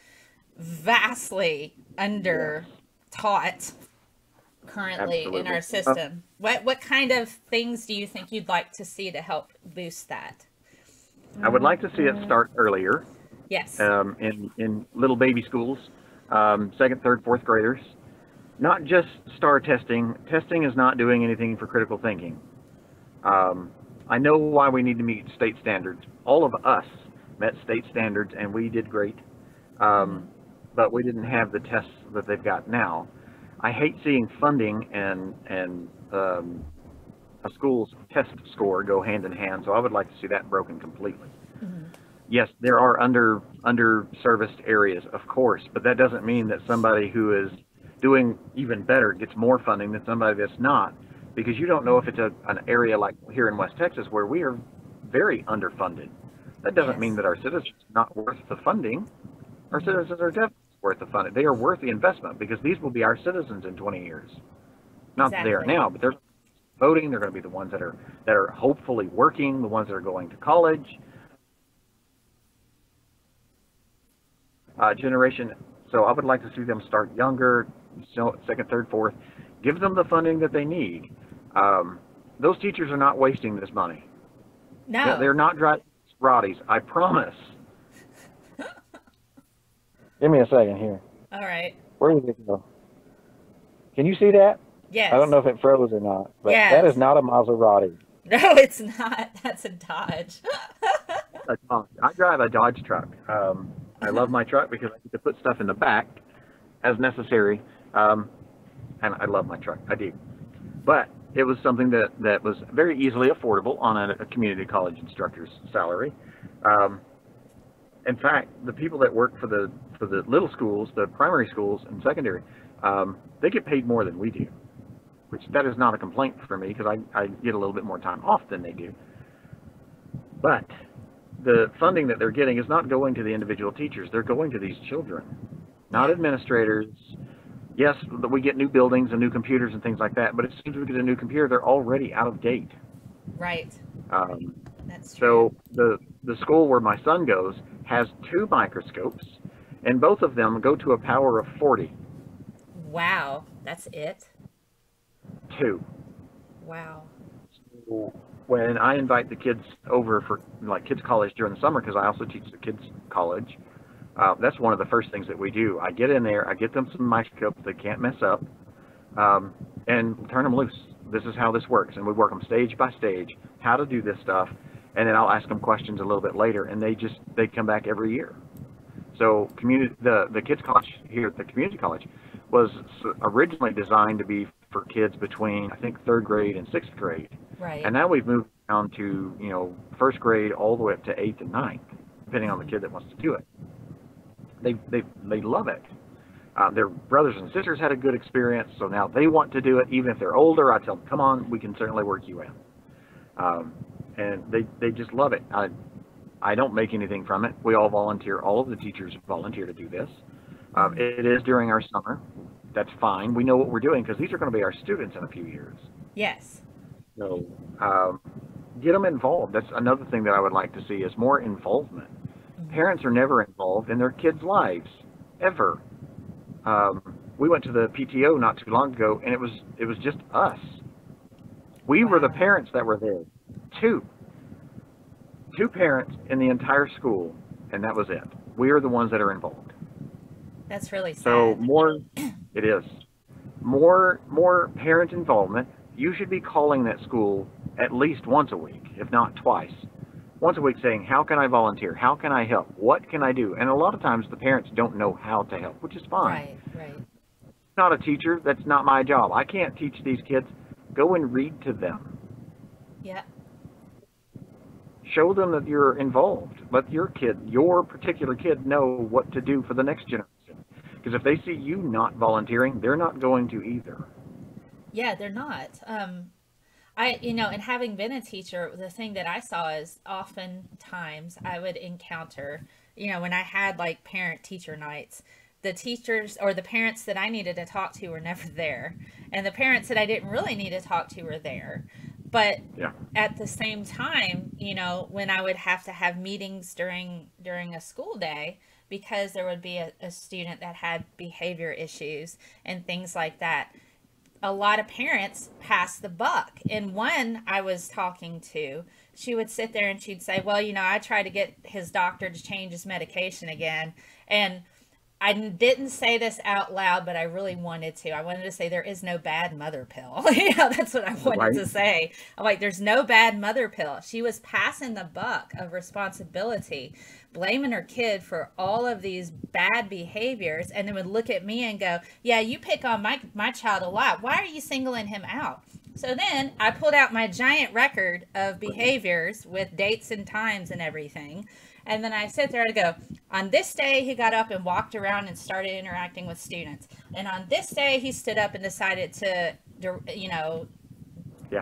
vastly Yes, under taught currently in absolutely. our system. What kind of things do you think you'd like to see to help boost that? I would like to see it start earlier, Yes. in little baby schools, second, third, fourth graders. Not just star testing. Testing is not doing anything for critical thinking. Um, I know why we need to meet state standards. All of us met state standards, and we did great. Mm-hmm. Um, but we didn't have the tests that they've got now. I hate seeing funding and a school's test score go hand in hand. So I would like to see that broken completely. Mm-hmm. Yes, there are underserviced areas, of course, but that doesn't mean that somebody who is doing even better gets more funding than somebody that's not, because you don't know if it's an area like here in West Texas where we are very underfunded. That doesn't mean Yes. that our citizens are not worth the funding. Our citizens are definitely worth the funding. They are worth the investment because these will be our citizens in 20 years. Not that they are Exactly. now, but they're voting. They're going to be the ones that are hopefully working, the ones that are going to college. Generation. So I would like to see them start younger, so second, third, fourth. Give them the funding that they need. Um, those teachers are not wasting this money. No. They're not driving Rotties. I promise. Give me a second here. All right. Where did it go? Can you see that? I don't Yes. know if it froze or not, but that is Yes. not a Maserati. No, it's not. That's a Dodge. I drive a Dodge truck. I love my truck because I get to put stuff in the back as necessary, and I love my truck. I do. But it was something that was very easily affordable on a community college instructor's salary. Um, in fact, the people that work for the little schools, the primary schools and secondary, they get paid more than we do, which that is not a complaint for me because I get a little bit more time off than they do. But the funding that they're getting is not going to the individual teachers. They're going to these children, not Yeah. administrators. Yes, we get new buildings and new computers and things like that, but as soon as we get a new computer, they're already out of date. Right. Um, That's true. so the school where my son goes has two microscopes, and both of them go to a power of 40. Wow. That's it. Two. Wow. When I invite the kids over for like kids college during the summer, because I also teach the kids college, that's one of the first things that we do. I get in there, I get them some microscopes they can't mess up, and turn them loose. This is how this works, and we work them stage by stage, how to do this stuff, and then I'll ask them questions a little bit later, and they come back every year. So the kids college here at the community college was originally designed to be for kids between I think third grade and sixth grade, Right. and now we've moved down to first grade all the way up to eighth and ninth, depending on the kid that wants to do it. They love it. Their brothers and sisters had a good experience, so now they want to do it. Even if they're older, I tell them, "Come on, we can certainly work you in." And they just love it. I don't make anything from it. We all volunteer. All of the teachers volunteer to do this. Hmm. It is during our summer. That's fine. We know what we're doing because these are going to be our students in a few years. Yes. So get them involved. That's another thing that I would like to see is more involvement. Hmm. Parents are never involved in their kids' lives, ever. We went to the PTO not too long ago, and it was just us. We were the Wow. parents that were there. Two parents in the entire school, and that was it. We are the ones that are involved. That's really So sad. more, it is more parent involvement. you should be calling that school at least once a week, if not twice. Once a week saying, how can I volunteer? How can I help? What can I do? And a lot of times the parents don't know how to help, which is fine. Right. Not a teacher. That's not my job. I can't teach these kids. Go and read to them. Yeah. Show them that you're involved. Let your particular kid, know what to do for the next generation. Because if they see you not volunteering, they're not going to either. Yeah, they're not. And having been a teacher, the thing that I saw is oftentimes I would encounter, when I had like parent teacher nights, the teachers or the parents that I needed to talk to were never there. And the parents that I didn't really need to talk to were there. But at the same time, when I would have to have meetings during a school day, because there would be a student that had behavior issues and things like that, a lot of parents pass the buck. And one I was talking to, she would sit there and she'd say, well, I tried to get his doctor to change his medication again. And I didn't say this out loud, but I really wanted to. I wanted to say there is no bad mother pill. That's what I wanted to say. I'm like, there's no bad mother pill. She was passing the buck of responsibility, blaming her kid for all of these bad behaviors, and then would look at me and go, yeah, you pick on my child a lot. Why are you singling him out? So then I pulled out my giant record of behaviors with dates and times and everything. And then I sit there and go, on this day, he got up and walked around and started interacting with students. And on this day, he stood up and decided to,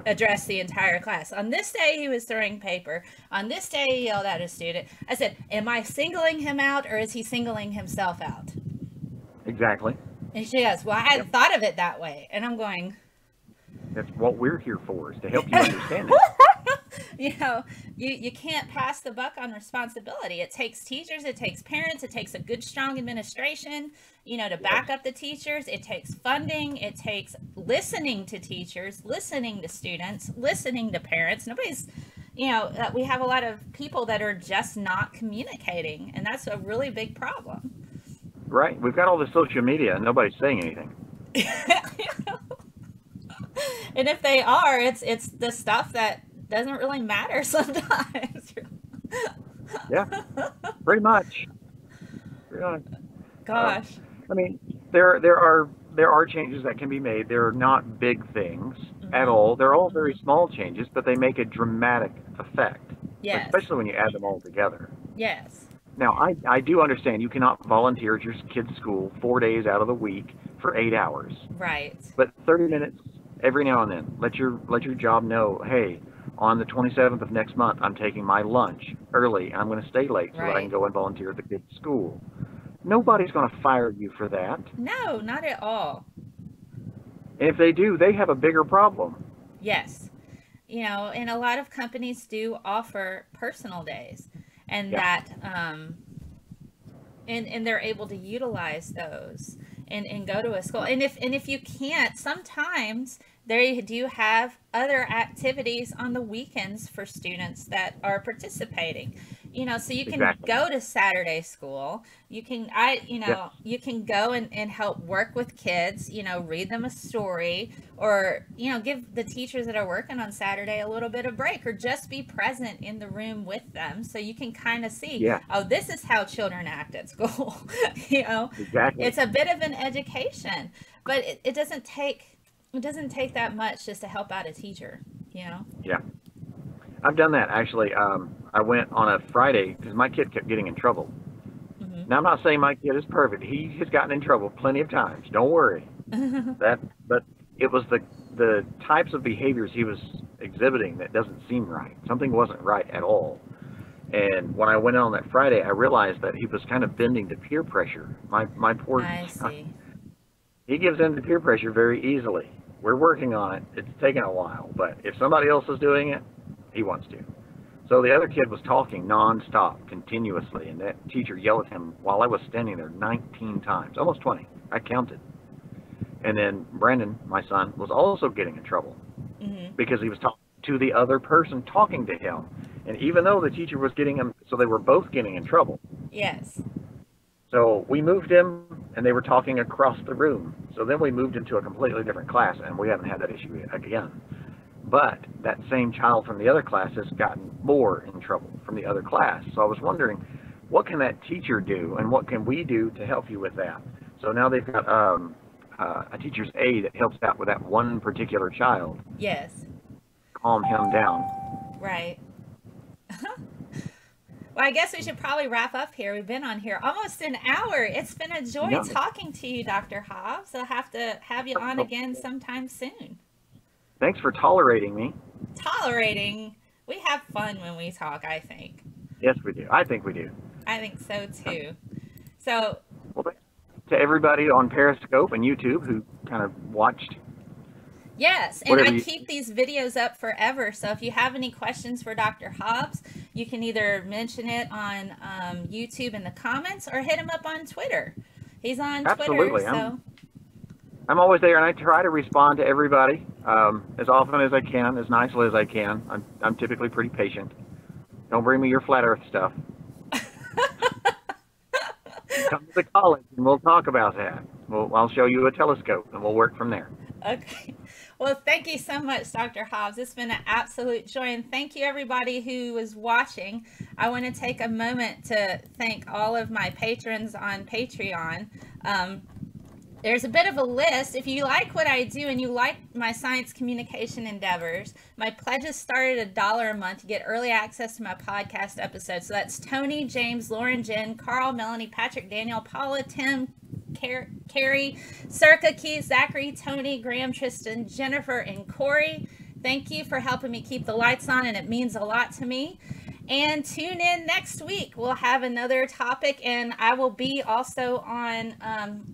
address the entire class. On this day, he was throwing paper. On this day, he yelled at a student. I said, am I singling him out or is he singling himself out? Exactly. And she goes, well, I hadn't thought of it that way. And I'm going, that's what we're here for, is to help you understand it. You can't pass the buck on responsibility. It takes teachers, it takes parents, it takes a good, strong administration, to back up the teachers. It takes funding. It takes listening to teachers, listening to students, listening to parents. Nobody's, we have a lot of people that are just not communicating, and that's a really big problem. Right. We've got all the social media and nobody's saying anything. And if they are, it's the stuff that doesn't really matter sometimes. Yeah, pretty much. Gosh. I mean, there are changes that can be made. They're not big things at all. They're all very small changes, but they make a dramatic effect. Yes. Especially when you add them all together. Yes. Now, I do understand you cannot volunteer at your kid's school 4 days out of the week for 8 hours. Right. But 30 minutes every now and then. Let your job know, hey, on the 27th of next month, I'm taking my lunch early. I'm going to stay late so that I can go and volunteer at the kid's school. Nobody's going to fire you for that. No, not at all. And if they do, they have a bigger problem. Yes. And a lot of companies do offer personal days, and that, and they're able to utilize those and go to a school. And if you can't, sometimes they do have other activities on the weekends for students that are participating. So you can go to Saturday school. You can, you can go and help work with kids, read them a story, or, give the teachers that are working on Saturday a little bit of break, or just be present in the room with them. So you can kind of see, oh, this is how children act at school. Exactly. It's a bit of an education, but it doesn't take that much just to help out a teacher, Yeah. I've done that, actually. I went on a Friday because my kid kept getting in trouble. Now, I'm not saying my kid is perfect. He has gotten in trouble plenty of times. Don't worry. But it was the types of behaviors he was exhibiting that doesn't seem right. Something wasn't right at all. And when I went on that Friday, I realized that he was kind of bending to peer pressure. My poor son, he gives in to peer pressure very easily. We're working on it. It's taken a while, but if somebody else is doing it, he wants to. So the other kid was talking nonstop, continuously, and that teacher yelled at him while I was standing there 19 times, almost 20. I counted. And then Brandon, my son, was also getting in trouble because he was talking to the other person talking to him. And even though the teacher was getting him, so they were both getting in trouble. Yes. So we moved him, and they were talking across the room. So then we moved into a completely different class, and we haven't had that issue again. But that same child from the other class has gotten more in trouble from the other class. So I was wondering, what can that teacher do, and what can we do to help you with that? So now they've got a teacher's aide that helps out with that one particular child. Yes. Calm him down. Right. Well, I guess we should probably wrap up here. We've been on here almost an hour. It's been a joy talking to you, Dr. Hobbs. I'll have to have you on again sometime soon. Thanks for tolerating me. Tolerating? We have fun when we talk, I think. Yes, we do. I think we do. I think so, too. So, well, to everybody on Periscope and YouTube who kind of watched. Yes, and I keep these videos up forever, so if you have any questions for Dr. Hobbs, you can either mention it on YouTube in the comments or hit him up on Twitter. He's on Absolutely. Twitter, so... I'm always there, and I try to respond to everybody as often as I can, as nicely as I can. I'm typically pretty patient. Don't bring me your flat earth stuff. Come to the college, and we'll talk about that. I'll show you a telescope, and we'll work from there. Okay. Well, thank you so much, Dr. Hobbs. It's been an absolute joy, and thank you, everybody who was watching. I want to take a moment to thank all of my patrons on Patreon. There's a bit of a list. If you like what I do and you like my science communication endeavors, my pledges start at $1 a month. You get early access to my podcast episodes. So that's Tony, James, Lauren, Jen, Carl, Melanie, Patrick, Daniel, Paula, Tim, Carrie, Circa, Keith, Zachary, Tony, Graham, Tristan, Jennifer, and Corey. Thank you for helping me keep the lights on, and it means a lot to me. And tune in next week. We'll have another topic, and I will be also on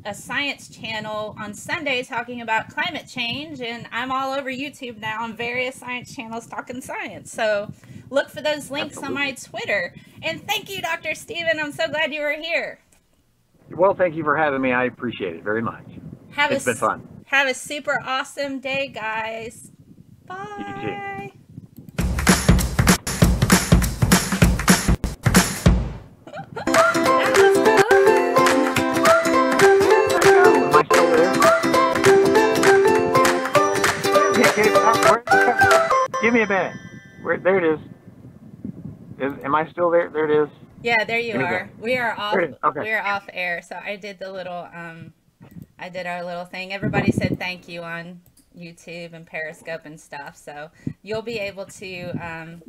a science channel on Sunday talking about climate change, and I'm all over YouTube now on various science channels talking science. So look for those links on my Twitter. And thank you, Dr. Stephen. I'm so glad you were here. Well, thank you for having me. I appreciate it very much. It's been fun. Have a super awesome day, guys. Bye. You too. Give me a minute. There it is. Am I still there? There it is. Yeah, there you are. We are off. Okay. We are off air. So I did the little. I did our little thing. Everybody said thank you on YouTube and Periscope and stuff. So you'll be able to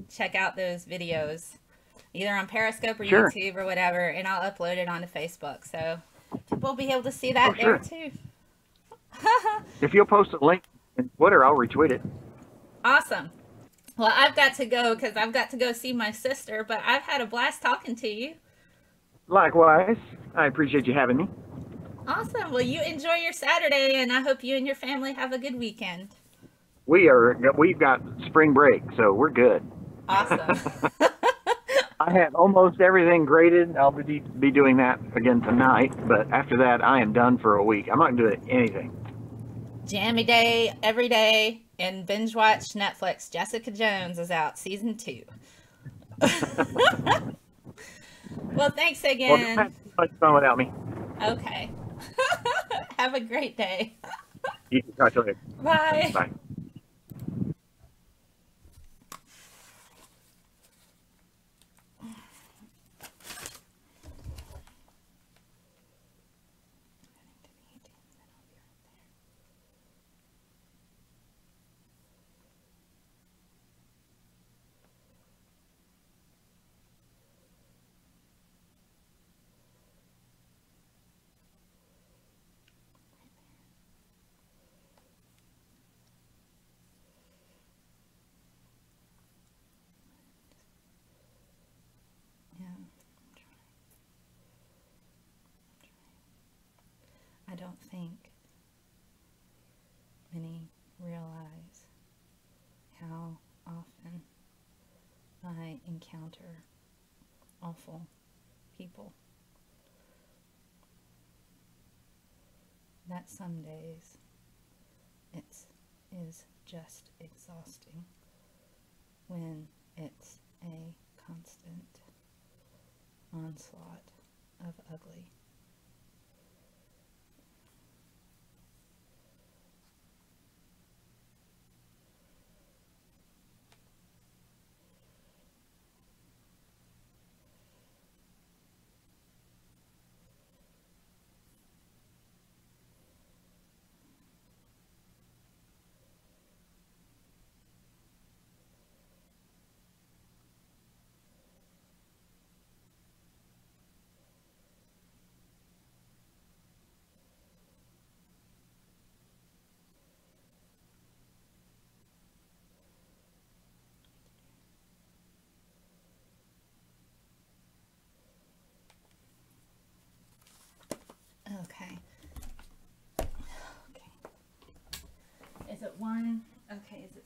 check out those videos either on Periscope or YouTube or whatever, and I'll upload it onto Facebook. So people will be able to see that there too. If you'll post a link in Twitter, I'll retweet it. Awesome. Well, I've got to go because I've got to go see my sister, but I've had a blast talking to you. Likewise. I appreciate you having me. Awesome. Well, you enjoy your Saturday, and I hope you and your family have a good weekend. We've got spring break, so we're good. Awesome. I have almost everything graded. I'll be doing that again tonight, but after that, I am done for a week. I'm not doing anything. Jammy day every day and binge watch Netflix. Jessica Jones is out, season 2. Well, thanks again. Well, don't have too much fun without me. Okay. Have a great day. You can talk to you later. Bye. Bye. I don't think many realize how often I encounter awful people. That some days it is just exhausting when it's a constant onslaught of ugly.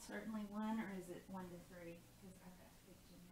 certainly one, or is it 1 to 3? Because I've got to pick Jenny.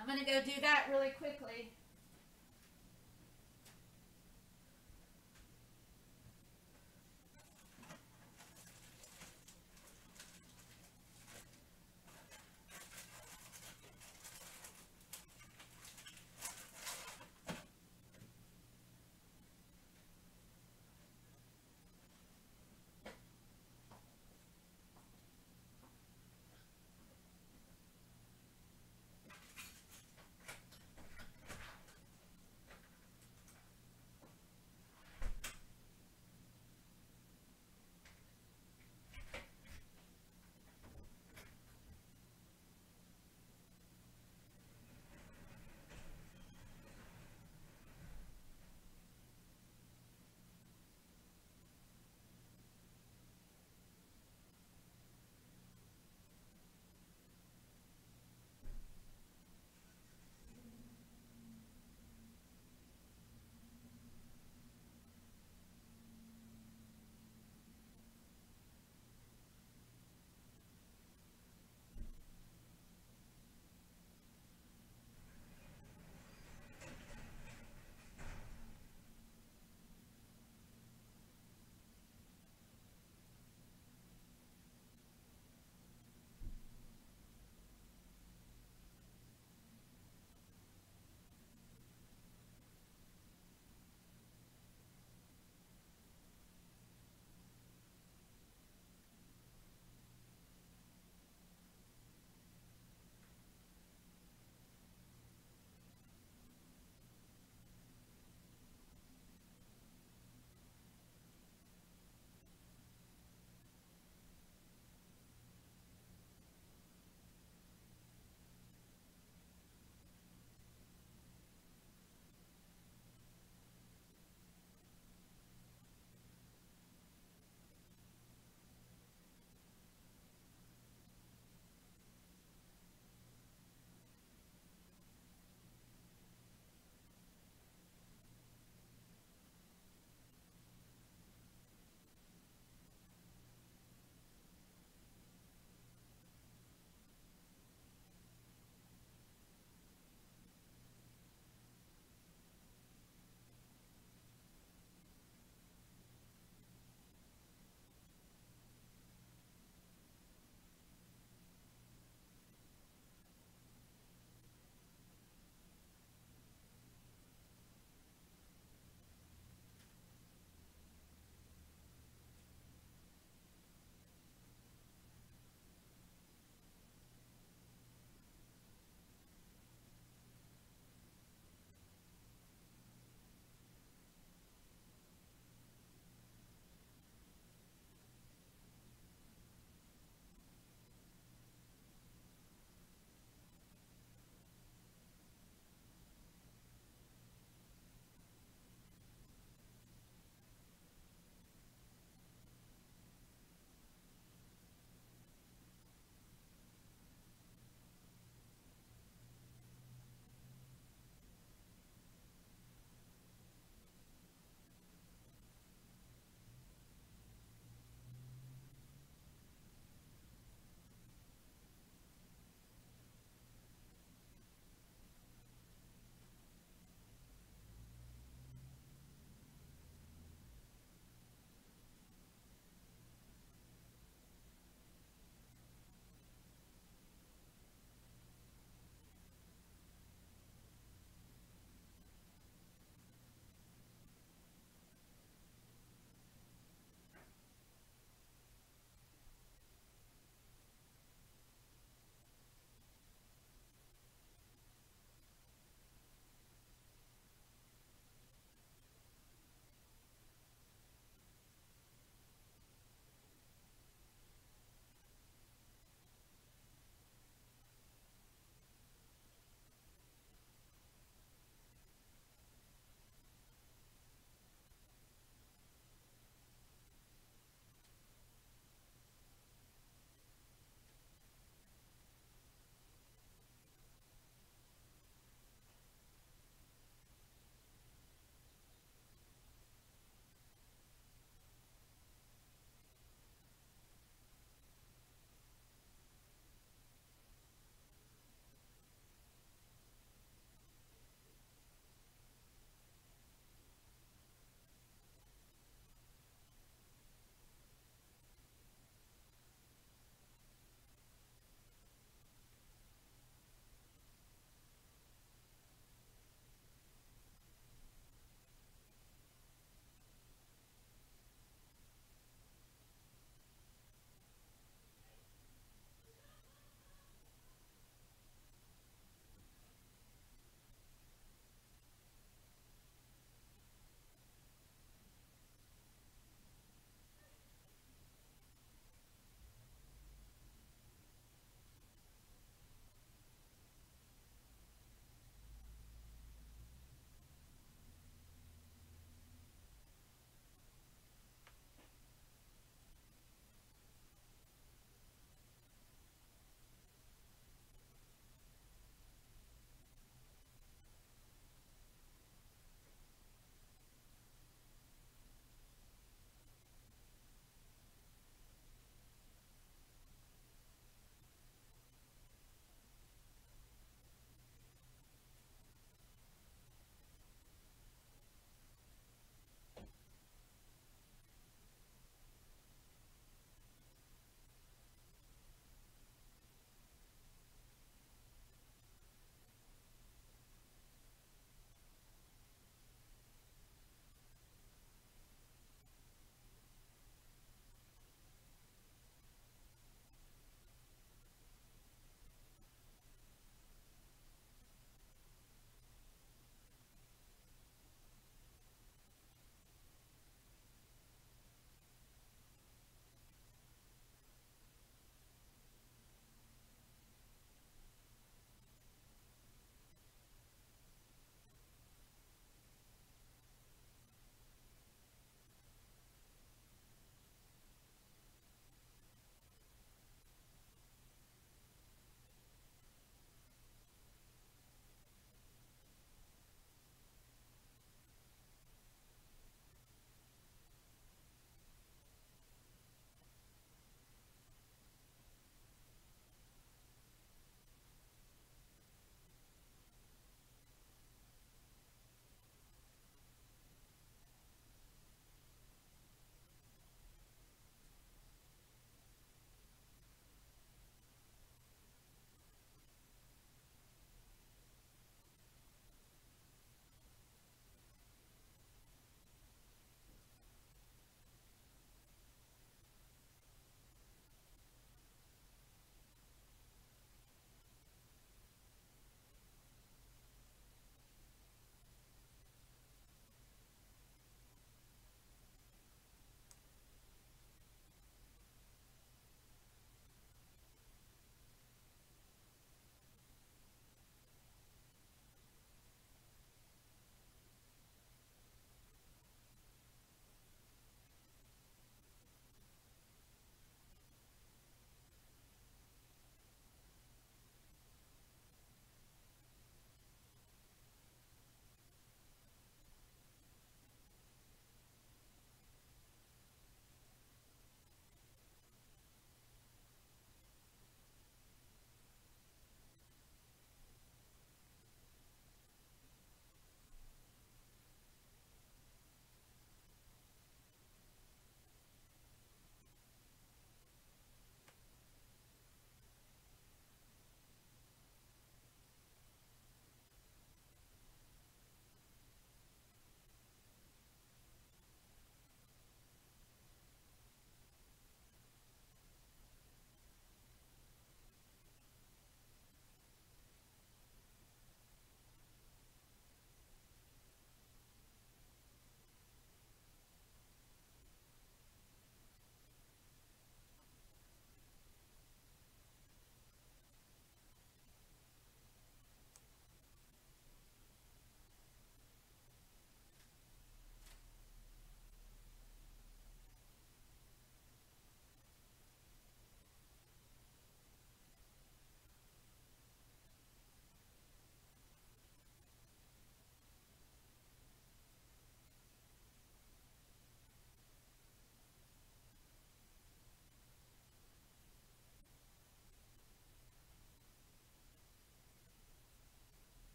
I'm going to go do that really quickly.